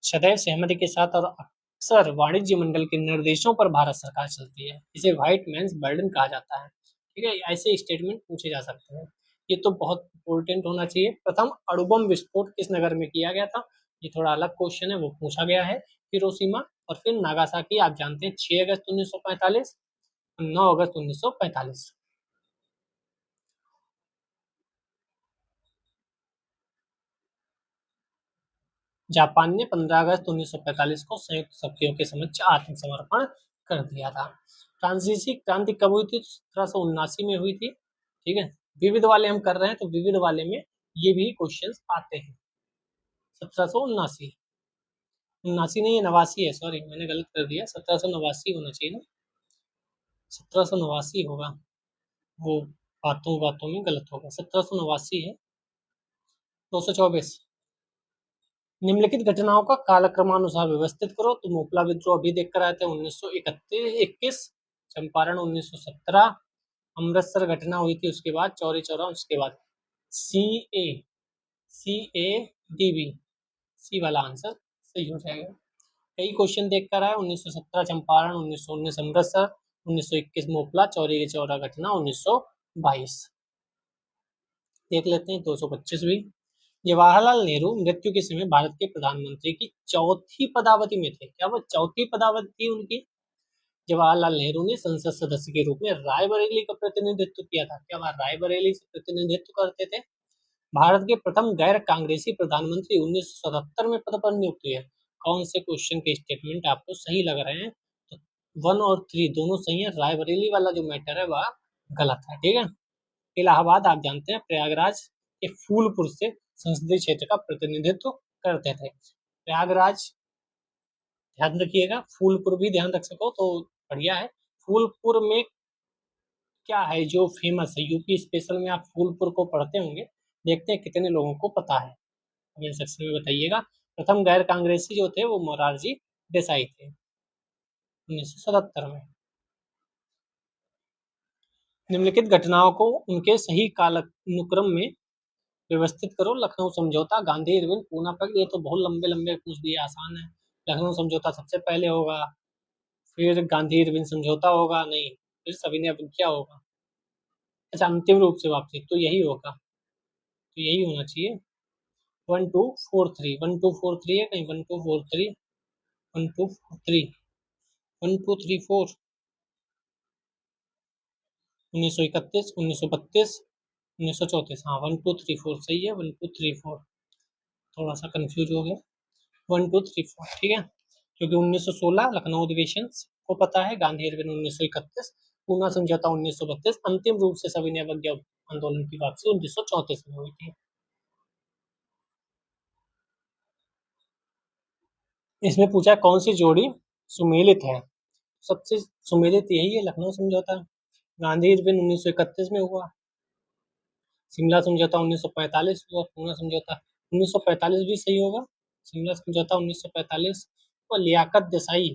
सदैव सहमति के साथ और अक्सर वाणिज्य मंडल के निर्देशों पर भारत सरकार चलती है, इसे व्हाइट मैंस बर्डन कहा जाता है। ठीक है, ऐसे स्टेटमेंट पूछे जा सकते हैं, ये तो बहुत इंपॉर्टेंट होना चाहिए। प्रथम अणुबम विस्फोट किस नगर में किया गया था? ये थोड़ा अलग क्वेश्चन है, वो पूछा गया है। हिरोशिमा और फिर नागासाकी, आप जानते हैं 6 अगस्त 1945, 9 अगस्त 1945। जापान ने 15 अगस्त 1945 को संयुक्त शक्तियों के समक्ष आत्मसमर्पण कर दिया था। फ्रांसीसी क्रांति कब हुई थी? 1779 में हुई थी। ठीक है, विविध वाले हम कर रहे हैं तो विविध वाले में ये भी क्वेश्चंस आते हैं। 1779, 79 नहीं, 89 है, सॉरी मैंने गलत कर दिया, 1789 होना चाहिए ना, 1789 होगा, वो बातों बातों में गलत होगा, 1789 है। 224, निम्नलिखित घटनाओं का कालक्रमानुसार व्यवस्थित करो। तो मोपला विद्रोह अभी देख कर आए थे 1921, चंपारण 1917, अमृतसर घटना हुई थी उसके बाद, चौरी चौरा उसके बाद। सी ए, सी ए डी बी, सी वाला आंसर सही हो जाएगा। कई क्वेश्चन देख कर आए, 1917 चंपारण, 1919 अमृतसर, 1921 मोपला, चौरी चौरा घटना 1922। देख लेते हैं 225 भी। जवाहरलाल नेहरू मृत्यु के समय भारत के प्रधानमंत्री की चौथी पदावधि में थे। क्या वो चौथी पदावधि थी उनकी? जवाहरलाल नेहरू ने संसद सदस्य के रूप में रायबरेली का प्रतिनिधित्व किया था। क्या वह रायबरेली से प्रतिनिधित्व करते थे? भारत के प्रथम गैर कांग्रेसी प्रधानमंत्री 1977 में पद पर नियुक्त हुए। कौन से क्वेश्चन के स्टेटमेंट आपको सही लग रहे हैं? तो 1 और 3 दोनों सही है, रायबरेली वाला जो मैटर है वह गलत है। ठीक है, इलाहाबाद आप जानते हैं प्रयागराज के फूलपुर से संसदीय क्षेत्र का प्रतिनिधित्व करते थे। प्रयागराज ध्यान रखिएगा, फूलपुर भी ध्यान रख सको तो बढ़िया है। फूलपुर में क्या है जो फेमस है? यूपी स्पेशल में आप फूलपुर को पढ़ते होंगे, देखते हैं कितने लोगों को पता है, कमेंट सेक्शन में बताइएगा। प्रथम गैर कांग्रेसी जो थे वो मोरारजी देसाई थे 1977 में। निम्नलिखित घटनाओं को उनके सही कालानुक्रम में व्यवस्थित करो। लखनऊ समझौता, गांधी इरविन पूना पैक्ट, ये तो बहुत लंबे लंबे पूछ दिए, आसान है। लखनऊ समझौता सबसे पहले होगा, फिर गांधी इरविन समझौता होगा, नहीं फिर सविनय अवज्ञा होगा। अच्छा, अंतिम रूप से वापसी, तो यही होगा, तो यही होना चाहिए। 1243, 1243 है कहीं? 1243, 1243, 1234, 1931, 1932, 1934, हाँ 1234 सही है, 1234। थोड़ा सा कंफ्यूज हो गया, 1234 ठीक है, क्योंकि 1916 लखनऊ अधिवेशन को पता है, गांधी इरविन 1931, पूना समझौता 1932, अंतिम रूप से सविनय अवज्ञा आंदोलन की वापसी 1934 में हुई थी। इसमें पूछा कौन सी जोड़ी सुमेलित है? सबसे सुमेलित यही है, लखनऊ समझौता। गांधी इरविन 1931 में हुआ, शिमला समझौता 1945 हुआ, पूना समझौता 1945 भी सही होगा, शिमला समझौता 1945। और लियाकत देसाई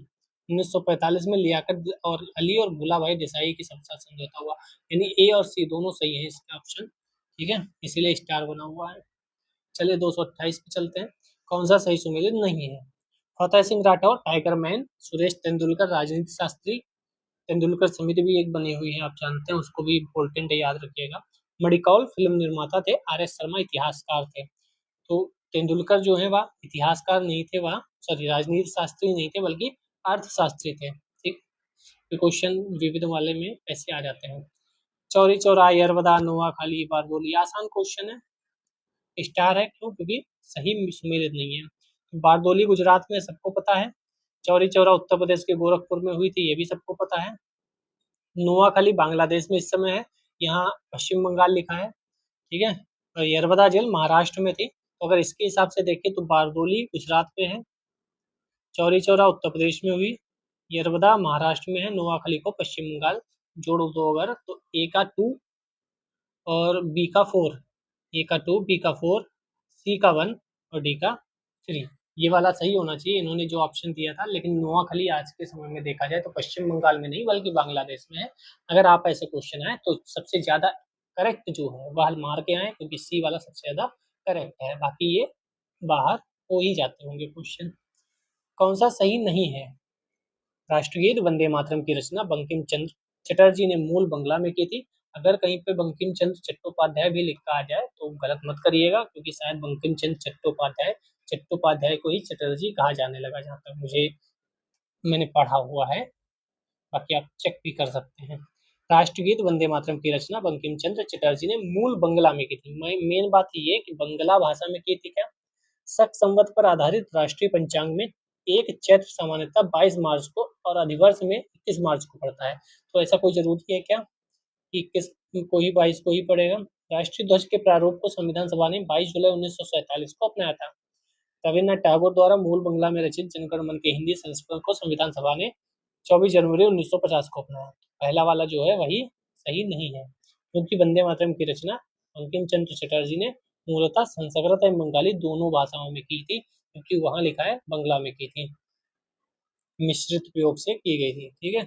1945 में, लियाकत और अली और भूला भाई देसाई के साथ समझौता हुआ, यानी ए और सी दोनों सही है इसका ऑप्शन। ठीक है, इसीलिए स्टार बना हुआ है। चलिए 228 पे चलते हैं, कौन सा सही सुमेलित नहीं है? फतेह सिंह राठौर, टाइगर मैन, सुरेश तेंदुलकर राजनीति शास्त्री, तेंदुलकर समिति भी एक बनी हुई है आप जानते हैं, उसको भी इम्पोर्टेंट है, याद रखिएगा। मणिकौल फिल्म निर्माता थे, आर एस शर्मा इतिहासकार थे। तो तेंदुलकर जो है वह इतिहासकार नहीं थे, वह सॉरी राजनीति शास्त्री नहीं थे बल्कि अर्थशास्त्री थे। ठीक, क्वेश्चन विविध वाले में ऐसे आ जाते हैं। चौरी चौरा, यरवदा, नोआखाली, बारदोली। आसान क्वेश्चन है, स्टार है, क्यों? क्योंकि सही सुमेलित नहीं है। बारदोली गुजरात में, सबको पता है। चौरी चौरा उत्तर प्रदेश के गोरखपुर में हुई थी, ये भी सबको पता है। नोआखाली बांग्लादेश में इस समय है, यहाँ पश्चिम बंगाल लिखा है, ठीक है। और यरवदा जेल महाराष्ट्र में थी, तो अगर इसके हिसाब से देखें तो बारदोली गुजरात में है, चौरी चौरा उत्तर प्रदेश में हुई, यरवदा महाराष्ट्र में है, नोआखाली को पश्चिम बंगाल। जोड़ दो अगर तो ए का 2 और बी का 4, ए का 2, बी का 4, सी का 1 और डी का 3। ये वाला सही होना चाहिए, इन्होंने जो ऑप्शन दिया था। लेकिन नोआखाली आज के समय में देखा जाए तो पश्चिम बंगाल में नहीं बल्कि बांग्लादेश में है। अगर आप ऐसे क्वेश्चन आए तो सबसे ज्यादा करेक्ट जो है वह मार के आए, क्योंकि सी वाला सबसे ज्यादा करेक्ट है, बाकी ये बाहर हो ही जाते होंगे क्वेश्चन। कौन सा सही नहीं है? राष्ट्रगीत वंदे मातरम की रचना बंकिम चंद्र चटर्जी ने मूल बंगला में की थी। अगर कहीं पे बंकिम चंद्र चट्टोपाध्याय भी लिखा आ जाए तो गलत मत करिएगा, क्योंकि शायद बंकिम चंद्र चट्टोपाध्याय को ही चटर्जी कहा जाने लगा, जहाँ तक मुझे मैंने पढ़ा हुआ है। बाकी आप चेक भी कर सकते हैं। राष्ट्रगीत वंदे मातरम की रचना बंकिम चंद्र चटर्जी ने मूल बंगला में की थी। मेन बात ये कि बंगला भाषा में की थी क्या? शक संवत पर आधारित राष्ट्रीय पंचांग में एक चैत्र सामान्यतः 22 मार्च को और अधिवर्ष में 21 मार्च को पड़ता है। तो ऐसा कोई जरूरी है क्या कि 21 को ही 22 को ही पड़ेगा? राष्ट्रीय ध्वज के प्रारूप को संविधान सभा ने 22 जुलाई 1947 को अपनाया था। रविन्द्रनाथ टैगोर द्वारा मूल बंगला में रचित जनगण मन के हिंदी संस्करण को संविधान सभा ने 24 जनवरी 1950 को अपनाया। पहला वाला जो है वही सही नहीं है, क्योंकि वंदे मातरम की रचना बंकिम चंद्र चटर्जी ने मूलतः संस्कृत एवं बंगाली दोनों भाषाओं में की थी, क्योंकि वहां लिखा है बंगला में की थी, मिश्रित प्रयोग से की गई थी, ठीक है।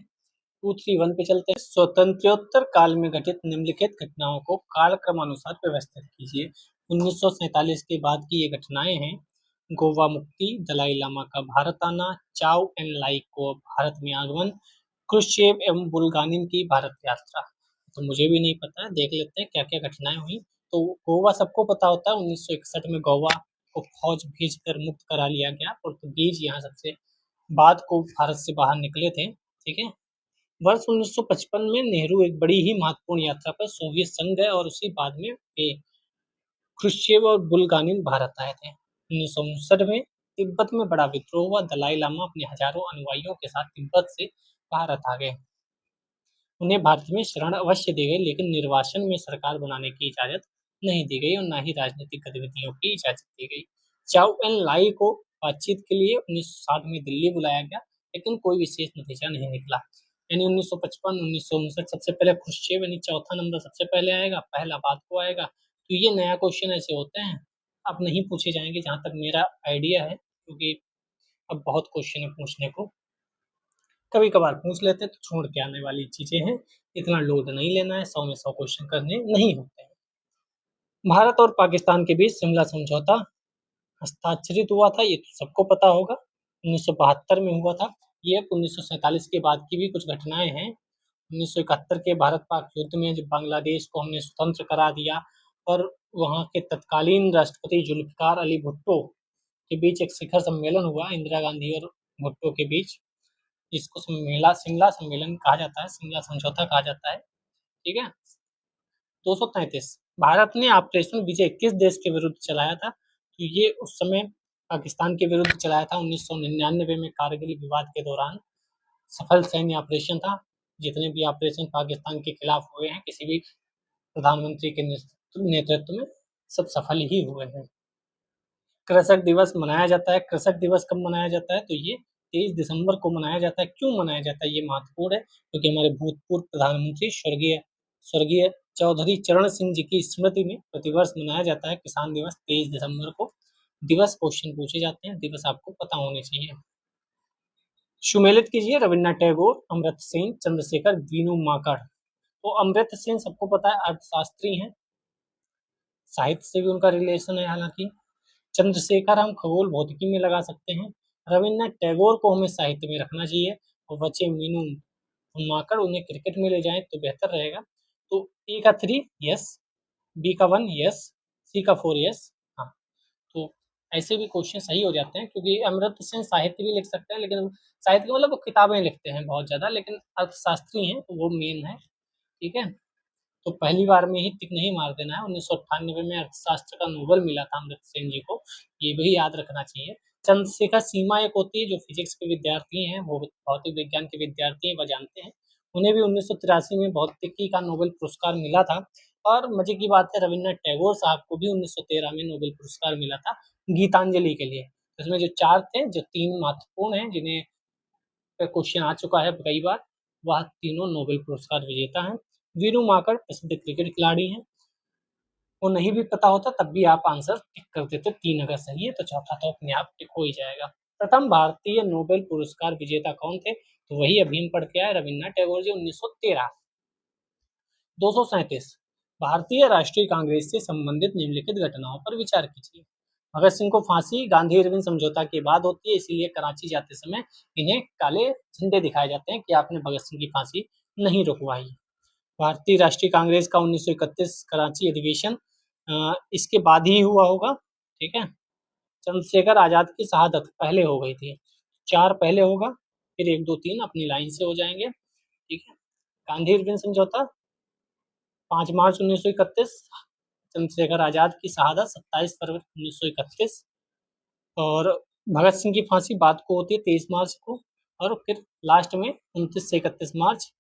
231 पे चलते हैं। स्वतंत्रोत्तर काल में घटित निम्नलिखित घटनाओं को कालक्रमानुसार व्यवस्थित कीजिए। 1947 के बाद की ये घटनाएं हैं: गोवा मुक्ति, दलाई लामा का भारत आना, चाउ एन लाई को भारत में आगमन, क्रुश्चेव एवं बुल्गानिन की भारत यात्रा। तो मुझे भी नहीं पता है, देख लेते हैं क्या क्या घटनाएं हुई। तो गोवा सबको पता होता है, 1961 में गोवा को फौज भेजकर मुक्त करा लिया गया। पुर्तगीज यहाँ सबसे बाद को भारत से बाहर निकले थे, ठीक है। वर्ष 1955 में नेहरू एक बड़ी ही महत्वपूर्ण यात्रा पर सोवियत संघ गए और उसी बाद में वे क्रुश्चेव और बुल्गानिन भारत आए थे। 1959 में तिब्बत में बड़ा विद्रोह हुआ, दलाई लामा अपने हजारों अनुयायियों के साथ तिब्बत से भारत आ गए। उन्हें भारत में शरण अवश्य दी गई, लेकिन निर्वासन में सरकार बनाने की इजाजत नहीं दी गई और न ही राजनीतिक गतिविधियों की इजाजत दी गई। चाउ एन लाई को बातचीत के लिए 1960 में दिल्ली बुलाया गया, लेकिन कोई विशेष नतीजा नहीं निकला। यानी 1955 1959 सबसे पहले खुश्चेव, यानी चौथा नंबर सबसे पहले आएगा, पहला बाद को आएगा। तो ये नया क्वेश्चन ऐसे होते हैं, अब नहीं पूछे जाएंगे जहां तक मेरा आइडिया है, क्योंकि अब बहुत क्वेश्चन है पूछने को। कभी कभार पूछ लेते तो छोड़ के आने वाली चीजें हैं, इतना लोड नहीं लेना है, 100 में 100 क्वेश्चन करने नहीं होते हैं। भारत और पाकिस्तान के बीच शिमला समझौता हस्ताक्षरित हुआ था, ये तो सबको पता होगा, 1972 में हुआ था। ये 1947 के बाद की भी कुछ घटनाएं हैं। 1971 के भारत पाक युद्ध में जब बांग्लादेश को हमने स्वतंत्र करा दिया और वहां के तत्कालीन राष्ट्रपति जुल्फिकार अली भुट्टो के बीच एक शिखर सम्मेलन हुआ, इंदिरा गांधी और भुट्टो के बीच, जिसको शिमला सम्मेलन कहा जाता है, शिमला समझौता कहा जाता है, ठीक है। 233 भारत ने ऑपरेशन विजय किस देश के विरुद्ध चलाया था? तो ये उस समय पाकिस्तान के विरुद्ध चलाया था, 1999 में कारगिल विवाद के दौरान सफल सैन्य ऑपरेशन था। जितने भी ऑपरेशन पाकिस्तान के खिलाफ हुए हैं किसी भी प्रधानमंत्री के नेतृत्व में, सब सफल ही हुए हैं। कृषक दिवस मनाया जाता है, कृषक दिवस कब मनाया जाता है? तो ये 23 दिसंबर को मनाया जाता है। क्यों मनाया जाता है ये महत्वपूर्ण है, क्योंकि हमारे भूतपूर्व प्रधानमंत्री स्वर्गीय स्वर्गीय चौधरी चरण सिंह जी की स्मृति में प्रतिवर्ष मनाया जाता है किसान दिवस 23 दिसंबर को। दिवस क्वेश्चन पूछे जाते हैं, दिवस आपको पता होने चाहिए। सुमेलित कीजिए रविन्द्रनाथ टैगोर, अमृत सेन, चंद्रशेखर, वीनू माकड़। तो अमृत सेन सबको पता है, अर्थशास्त्री हैं, साहित्य से भी उनका रिलेशन है। हालांकि चंद्रशेखर हम खगोल भौतिकी में लगा सकते हैं, रविन्द्रनाथ टैगोर को हमें साहित्य में रखना चाहिए, और बचे मीनू माकड़ उन्हें क्रिकेट में ले जाएं तो बेहतर रहेगा। तो ए का 3 यस, बी का 1 यस, सी का 4 यस। हाँ, तो ऐसे भी क्वेश्चन सही हो जाते हैं, क्योंकि अमृत सेन साहित्य भी लिख सकते हैं, लेकिन साहित्य मतलब वो किताबें लिखते हैं बहुत ज्यादा, लेकिन अर्थशास्त्री हैं तो वो मेन है, ठीक है। तो पहली बार में ही टिक नहीं मार देना है। 1998 में अर्थशास्त्र का नोबेल मिला था अमर्त्य सेन जी को, ये भी याद रखना चाहिए। चंद्रशेखर सीमा एक होती है जो फिजिक्स के विद्यार्थी हैं, वो भौतिक विज्ञान के विद्यार्थी हैं, वह जानते हैं। उन्हें भी 1983 में भौतिकी का नोबेल पुरस्कार मिला था। और मजे की बात है, रविन्द्रनाथ टैगोर साहब को भी 1913 में नोबेल पुरस्कार मिला था गीतांजलि के लिए। इसमें जो चार थे, जो तीन महत्वपूर्ण हैं, जिन्हें क्वेश्चन आ चुका है कई बार, वह तीनों नोबेल पुरस्कार विजेता हैं। वीरू माकड़ प्रसिद्ध क्रिकेट खिलाड़ी हैं। वो नहीं भी पता होता तब भी आप आंसर टिक कर देते, 3 अगर सही है तो चौथा तो अपने आप टिक हो ही जाएगा। प्रथम भारतीय नोबेल पुरस्कार विजेता कौन थे? तो वही अभी हम पढ़ के आए, रविन्द्रनाथ टैगोर जी, 1913। 237 भारतीय राष्ट्रीय कांग्रेस से संबंधित निम्नलिखित घटनाओं पर विचार कीजिए। भगत सिंह को फांसी गांधी इरविन समझौता के बाद होती है, इसीलिए कराची जाते समय इन्हें काले झंडे दिखाए जाते हैं कि आपने भगत सिंह की फांसी नहीं रुकवाई। भारतीय राष्ट्रीय कांग्रेस का 1931 कराची अधिवेशन इसके बाद ही हुआ होगा, ठीक है। चंद्रशेखर आजाद की शहादत पहले हो गई थी, 4 पहले होगा, फिर 1 2 3 अपनी लाइन से हो जाएंगे, ठीक है। गांधी इरविन समझौता 5 मार्च 1931, चंद्रशेखर आजाद की शहादत 27 फरवरी 1931, और भगत सिंह की फांसी बाद को होती है 23 मार्च को, और फिर लास्ट में 29 से 31 मार्च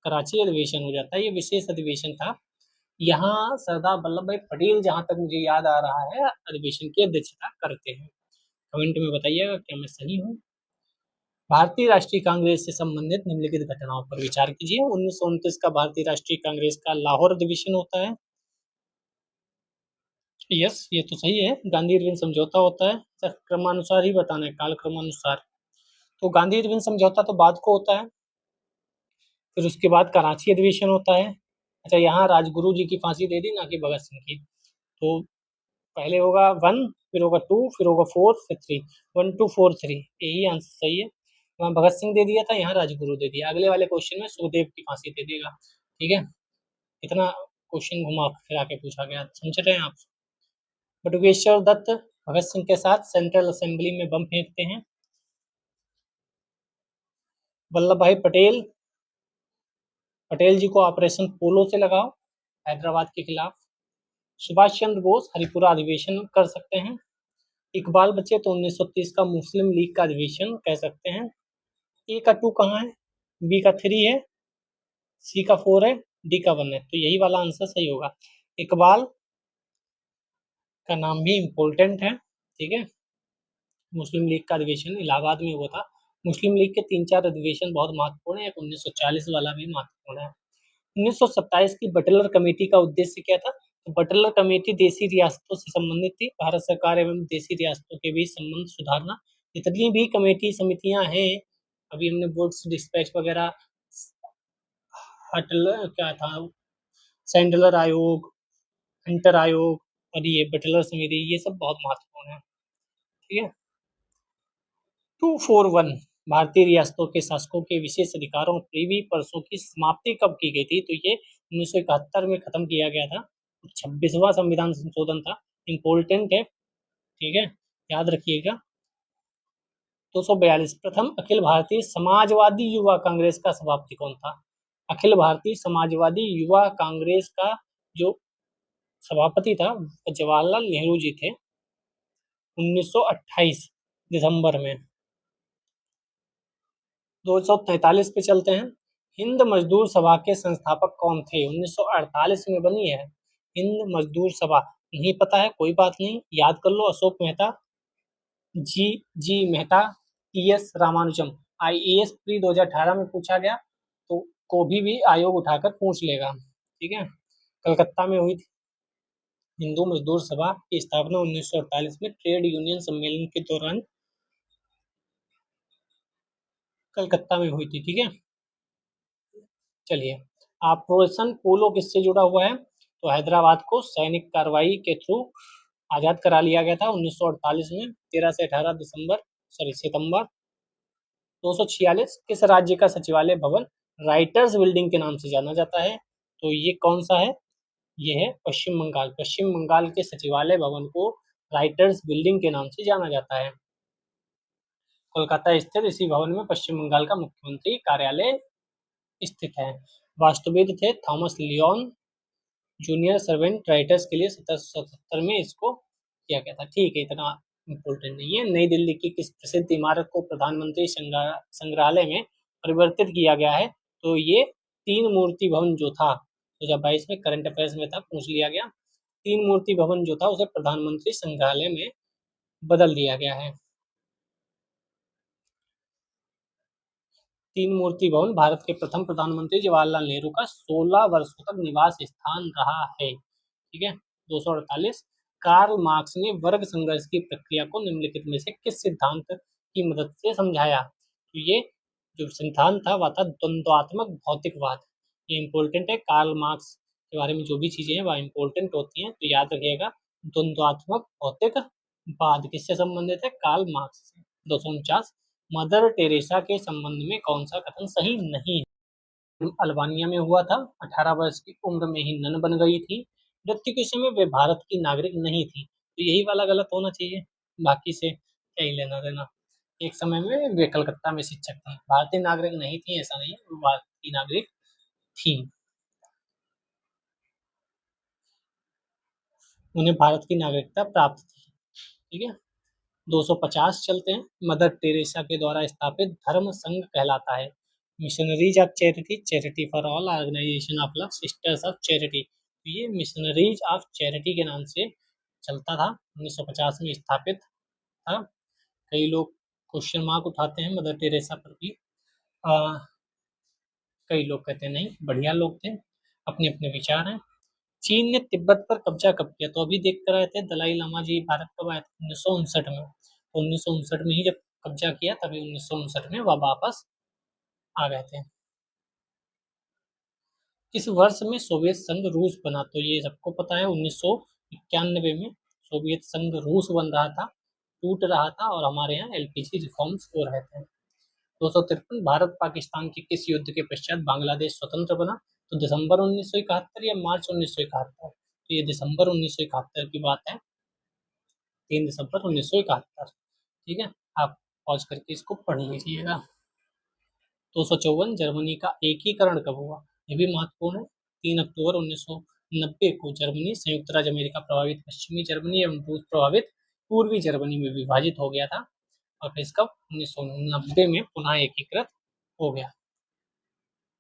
कराची अधिवेशन हो जाता है। ये विशेष अधिवेशन था। यहाँ सरदार वल्लभ भाई पटेल, जहाँ तक मुझे याद आ रहा है, अधिवेशन की अध्यक्षता करते हैं। कमेंट में बताइएगा क्या मैं सही हूँ। भारतीय राष्ट्रीय कांग्रेस से संबंधित निम्नलिखित घटनाओं पर विचार कीजिए। 1929 का भारतीय राष्ट्रीय कांग्रेस का लाहौर अधिवेशन होता है। यस, ये तो सही है। गांधी इरविन समझौता होता है, सर क्रमानुसार ही बताना है, काल क्रमानुसार। तो गांधी इरविन समझौता तो बाद को होता है, फिर उसके बाद कराची अधिवेशन होता है। अच्छा, यहाँ राजगुरु जी की फांसी दे दी, ना कि भगत सिंह की। तो पहले होगा 1, फिर होगा 2, फिर होगा 4, फिर 3, 1 2 4 3, यही आंसर सही है। वहाँ भगत सिंह दे दिया था, यहाँ राजगुरु दे दिया। अगले वाले क्वेश्चन में सुखदेव की फांसी दे देगा, ठीक है। इतना क्वेश्चन घुमा फिरा के पूछा गया, समझ रहे हैं आप। बटुकेश्वर दत्त भगत सिंह के साथ सेंट्रल असेंबली में बम फेंकते हैं। वल्लभ भाई पटेल, पटेल जी को ऑपरेशन पोलो से लगाओ हैदराबाद के खिलाफ। सुभाष चंद्र बोस हरिपुरा अधिवेशन कर सकते हैं। इकबाल बचे तो 1930 का मुस्लिम लीग का अधिवेशन कह सकते हैं। ए का 2 कहाँ है, बी का 3 है, सी का 4 है, डी का 1 है, तो यही वाला आंसर सही होगा। इकबाल का नाम भी इम्पोर्टेंट है, ठीक है। मुस्लिम लीग का अधिवेशन इलाहाबाद में हुआ था। मुस्लिम लीग के 3-4 अधिवेशन बहुत महत्वपूर्ण है, 1940 वाला भी महत्वपूर्ण है। 1927 की बटलर कमेटी का उद्देश्य क्या था? तो बटलर कमेटी देसी रियासतों से संबंधित थी, भारत सरकार एवं देसी रियासतों के बीच संबंध सुधारना। जितनी भी कमेटी समितियां हैं, अभी हमने वुड्स डिस्पैच वगैरह, हटलर क्या था, सैंडलर आयोग, हंटर आयोग, और ये बटलर समिति, ये सब बहुत महत्वपूर्ण है, ठीक है। 241 भारतीय रियासतों के शासकों के विशेष अधिकारों प्रीवी पर्सों की समाप्ति कब की गई थी? तो ये 1971 में खत्म किया गया था। 26वां संविधान संशोधन था, इम्पोर्टेंट है, ठीक है, याद रखिएगा। 242 प्रथम अखिल भारतीय समाजवादी युवा कांग्रेस का सभापति कौन था? अखिल भारतीय समाजवादी युवा कांग्रेस का जो सभापति था जवाहरलाल नेहरू जी थे, 1928 दिसंबर में। 243 पे चलते हैं। हिंद मजदूर सभा के संस्थापक कौन थे? 1948 में बनी है हिंद मजदूर सभा। नहीं पता है, कोई बात नहीं, याद कर लो। Ashok Mehta, G G Mehta, T S. Ramanujam. IAS pre 2018 में पूछा गया तो कोई भी आयोग उठाकर पूछ लेगा, ठीक है। कलकत्ता में हुई थी हिंदू मजदूर सभा की स्थापना 1948 में ट्रेड यूनियन सम्मेलन के दौरान कलकत्ता में हुई थी, ठीक है। चलिए, ऑपरेशन पोलो किससे जुड़ा हुआ है? तो हैदराबाद को सैनिक कार्रवाई के थ्रू आजाद करा लिया गया था 1948 में, 13 से 18 सितंबर। 246 किस राज्य का सचिवालय भवन राइटर्स बिल्डिंग के नाम से जाना जाता है? तो ये कौन सा है? ये है पश्चिम बंगाल। पश्चिम बंगाल के सचिवालय भवन को राइटर्स बिल्डिंग के नाम से जाना जाता है। कोलकाता स्थित इसी भवन में पश्चिम बंगाल का मुख्यमंत्री कार्यालय स्थित है। वास्तुविद थे Thomas Lyon. Junior servant writers के लिए 1777 में इसको किया गया था। ठीक है, इतना इम्पोर्टेंट नहीं है। नई दिल्ली की किस प्रसिद्ध इमारत को प्रधानमंत्री संग्रहालय में परिवर्तित किया गया है? तो ये तीन मूर्ति भवन जो था 2022 में करंट अफेयर्स में था, पूछ लिया गया। तीन मूर्ति भवन जो था उसे प्रधानमंत्री संग्रहालय में बदल दिया गया है। तीन मूर्ति भवन भारत के प्रथम प्रधानमंत्री जवाहरलाल नेहरू का 16 वर्षों तक निवास स्थान रहा है। ठीक है। 248 कार्ल मार्क्स ने वर्ग संघर्ष की प्रक्रिया को निम्नलिखित में से किस सिद्धांत की मदद से समझाया? तो ये जो सिद्धांत था वह था द्वंद्वात्मक भौतिकवाद। ये इंपॉर्टेंट है। कार्ल मार्क्स के बारे में जो भी चीजें हैं वह इंपॉर्टेंट होती हैं, तो याद रखिएगा। द्वंद्वात्मक भौतिकवाद किससे संबंधित है? कार्ल मार्क्स से। 249 मदर टेरेसा के संबंध में कौन सा कथन सही नहीं है? अल्बानिया में हुआ था, 18 वर्ष की उम्र में ही नन बन गई थी, मृत्यु के समय वे भारत की नागरिक नहीं थी। तो यही वाला गलत होना चाहिए, बाकी से क्या ही लेना देना। एक समय में वे कलकत्ता में शिक्षक थी, भारतीय नागरिक नहीं थी ऐसा नहीं है, वो भारत की नागरिक थी, उन्हें भारत की नागरिकता प्राप्त थी। ठीक है। 250 चलते हैं। मदर टेरेसा के द्वारा स्थापित धर्म संघ कहलाता है? Missionaries of Charity, Charity for All, Organisation of Love, Sisters of Charity. तो ये मिशनरीज ऑफ चैरिटी के नाम से चलता था, 1950 में स्थापित था। कई लोग क्वेश्चन मार्क उठाते हैं मदर टेरेसा पर भी। कई लोग कहते हैं नहीं, बढ़िया लोग थे, अपने अपने विचार हैं। चीन ने तिब्बत पर कब्जा कब किया? तो अभी देख कर आए थे, दलाई लामा जी भारत कब आए थे? 1959 में। 1959 में ही जब कब्जा किया तभी 1959 में वह वापस आ गए थे। किस वर्ष में सोवियत संघ रूस बना? तो ये सबको पता है, 1991 में सोवियत संघ रूस बन रहा था, टूट रहा था, और हमारे यहाँ एलपीजी रिफॉर्म्स हो रहे थे। 253 भारत पाकिस्तान के किस युद्ध के पश्चात बांग्लादेश स्वतंत्र बना? तो दिसंबर 1971 या मार्च 1971? तो ये दिसंबर 1971 की बात है, 3 दिसंबर 1971। ठीक है। आप पॉज करके इसको पढ़ लीजिएगा। 254 जर्मनी का एकीकरण कब हुआ? ये भी महत्वपूर्ण है। 3 अक्टूबर 1990 को जर्मनी संयुक्त राज्य अमेरिका प्रभावित पश्चिमी जर्मनी एवं रूस प्रभावित पूर्वी जर्मनी में विभाजित हो गया था, और फिर इसका 1990 में पुनः एकीकृत हो गया।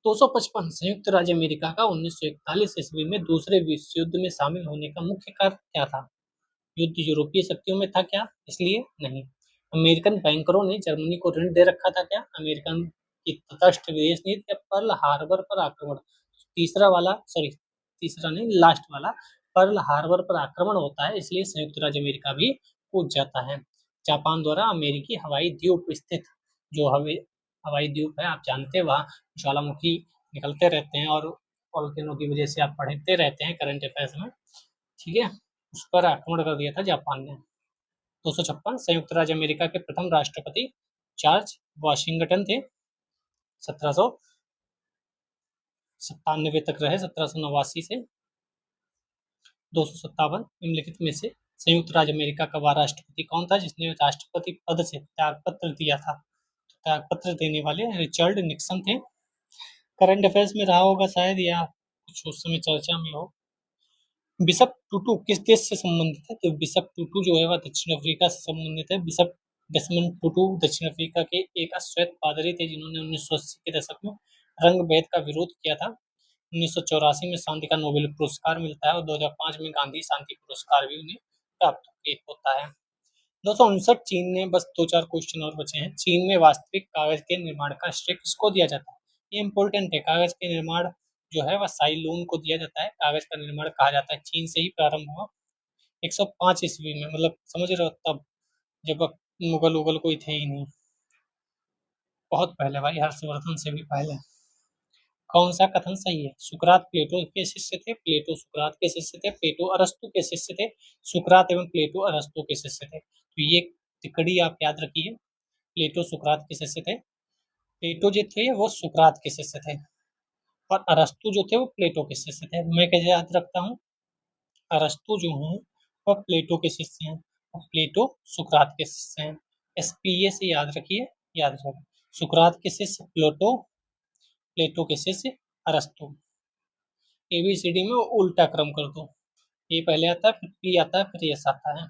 255 संयुक्त राज्य अमेरिका का 1941 ईस्वी में दूसरे विश्व युद्ध में शामिल होने का मुख्य कारण क्या था? युद्ध यूरोपीय शक्तियों में था क्या? इसलिए नहीं। अमेरिकन बैंकरों ने जर्मनी को ऋण दे रखा था क्या? अमेरिकन की तटस्थ विदेश नीति या पर्ल हार्बर पर आक्रमण? तीसरा वाला, सॉरी तीसरा नहीं, लास्ट वाला, पर्ल हार्बर पर आक्रमण होता है, इसलिए संयुक्त राज्य अमेरिका भी कूद जाता है। जापान द्वारा अमेरिकी हवाई द्वीप स्थित जो हवाई द्वीप है, आप जानते हैं, वहाँ ज्वालामुखी निकलते रहते हैं और वोल्केनो की वजह से आप पढ़ते रहते हैं करंट अफेयर्स में। ठीक है। उस पर आक्रमण कर दिया था जापान ने। 256 संयुक्त राज्य अमेरिका के प्रथम राष्ट्रपति जॉर्ज वाशिंगटन थे, 1797 तक रहे, 1789 से। 257 निम्नलिखित में से संयुक्त राज्य अमेरिका का वह राष्ट्रपति कौन था जिसने राष्ट्रपति पद से त्यागपत्र दिया था? तो त्यागपत्र देने वाले रिचर्ड निक्सन थे। करंट अफेयर्स में रहा होगा शायद, या कुछ उस समय चर्चा में हो। बिशप टूटू किस देश से संबंधित है? तो बिशप टूटू जो है वह दक्षिण अफ्रीका से संबंधित है। बिशप डेसमंड टूटू दक्षिण अफ्रीका के एक अश्वेत पादरी थे जिन्होंने 1980 के दशक में रंग भेद का विरोध किया था। 1984 में शांति का नोबेल पुरस्कार मिलता है और 2005 में गांधी शांति पुरस्कार भी उन्हें प्राप्त होता है। 259 चीन ने, बस 2-4 क्वेश्चन और बचे हैं। चीन में वास्तविक कागज के निर्माण का श्रेय किसको दिया जाता है? ये इंपॉर्टेंट है। कागज के निर्माण जो है वह साइलून को दिया जाता है। कागज का निर्माण कहा जाता है चीन से ही प्रारंभ हुआ 105 ईस्वी में, मतलब समझ रहे हो, तब जब मुगल उगल कोई थे ही नहीं, बहुत पहले भाई, हर्षवर्धन से भी पहले। कौन सा कथन सही है? सुकरात प्लेटो के शिष्य थे, प्लेटो सुकरात के शिष्य थे, प्लेटो अरस्तु के शिष्य थे, सुकरात एवं प्लेटो अरस्तु के शिष्य थे। तो ये तिकड़ी आप याद रखिए, प्लेटो सुकरात के शिष्य थे, प्लेटो जो थे वो सुकरात के शिष्य थे, और अरस्तु जो थे वो प्लेटो के शिष्य थे। मैं कैसे याद रखता हूँ? अरस्तु जो हैं वह प्लेटो के शिष्य हैं और प्लेटो सुकरात के शिष्य हैं। SPA से याद रखिए, याद रखिए, सुकरात के शिष्य प्लेटो, प्लेटो के शिष्य अरस्तु। ABCD में उल्टा क्रम कर दो, ए पहले आता है, फिर पी आता है, फिर एस आता है,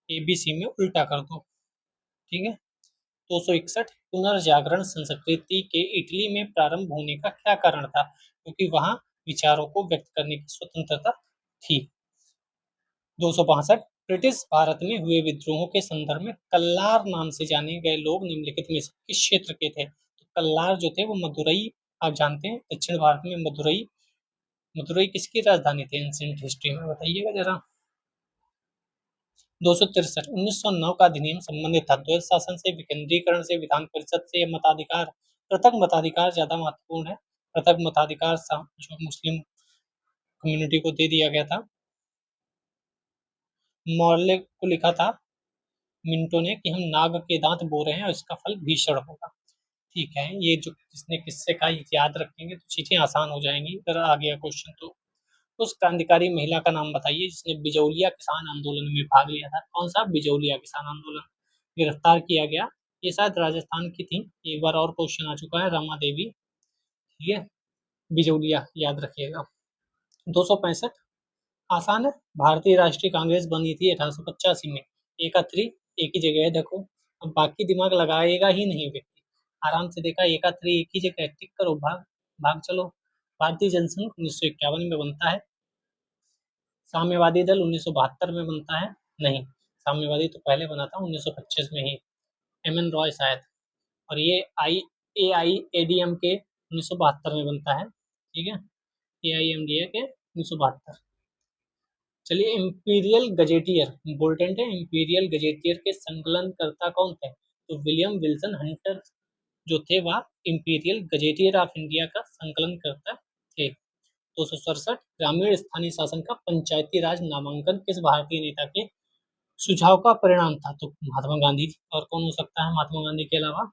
ABC में उल्टा कर दो। ठीक है। 261 पुनर्जागरण संस्कृति के इटली में प्रारंभ होने का क्या कारण था? क्योंकि वहां विचारों को व्यक्त करने की स्वतंत्रता थी। 262 ब्रिटिश भारत में हुए विद्रोहों के संदर्भ में कल्लार नाम से जाने गए लोग निम्नलिखित में से किस क्षेत्र के थे? तो कल्लार जो थे वो मदुरई, आप जानते हैं दक्षिण भारत में मदुरई, मदुरई किसकी राजधानी थी एंशिएंट हिस्ट्री में, बताइएगा जरा। 263 1909 का अधिनियम संबंधित था द्वैध शासन से, विकेंद्रीकरण से, विधान परिषद से या मताधिकार? पृथक मताधिकार ज्यादा महत्वपूर्ण है। पृथक मताधिकार जो मुस्लिम कम्युनिटी को दे दिया गया था। मौर्य को लिखा था मिंटो ने कि हम नाग के दांत बो रहे हैं और इसका फल भीषण होगा। ठीक है, ये जो किसने किससे कहा याद रखेंगे तो चीजें आसान हो जाएंगी। अगर आ गया क्वेश्चन तो उस क्रांतिकारी महिला का नाम बताइए जिसने बिजौलिया किसान आंदोलन में भाग लिया था। कौन सा? बिजौलिया किसान आंदोलन। गिरफ्तार किया गया, ये शायद राजस्थान की थी। एक बार और क्वेश्चन आ चुका है, रमा देवी। ठीक है, बिजौलिया याद रखिएगा। 265 आसान है। भारतीय राष्ट्रीय कांग्रेस बनी थी 1885 में। एकात्री एक ही जगह है, देखो अब बाकी दिमाग लगाएगा ही नहीं व्यक्ति। आराम से देखा, एकात्री एक ही जगह, टिक करो, भाग भाग चलो। भारतीय जनसंघ 1951 में बनता है। साम्यवादी दल 1972 में बनता है। नहीं, साम्यवादी तो पहले बना था 1925 में ही, MN रॉय शायद। और ये AIADMK 1972 में बनता है। ठीक है, AIMDK 1972। चलिए, इंपीरियल गजेटियर इम्पोर्टेंट है। इंपीरियल गजेटियर के संकलनकर्ता कौन थे? तो विलियम विल्सन हंटर जो थे वह इंपीरियल गजेटियर ऑफ इंडिया का संकलन करता थे। 267 ग्रामीण स्थानीय शासन का पंचायती राज नामांकन किस भारतीय नेता के सुझाव का परिणाम था? तो महात्मा गांधी। और कौन हो सकता है महात्मा गांधी के अलावा?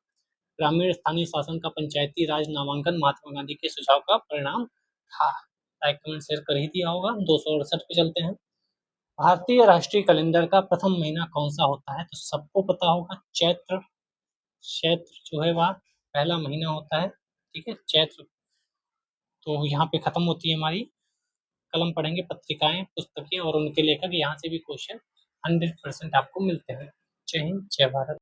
ग्रामीण स्थानीय शासन का पंचायती राज नामांकन महात्मा गांधी के सुझाव का परिणाम था। लाइक कमेंट शेयर कर ही दिया होगा। 268 पे चलते हैं। भारतीय राष्ट्रीय कैलेंडर का प्रथम महीना कौन सा होता है? तो सबको पता होगा, चैत्र। चैत्र जो है वह पहला महीना होता है। ठीक है, चैत्र। तो यहाँ पे खत्म होती है हमारी। कलम पढ़ेंगे, पत्रिकाएं, पुस्तकें और उनके लेखक। यहाँ से भी क्वेश्चन 100% आपको मिलते हैं। जय हिंद, जय भारत।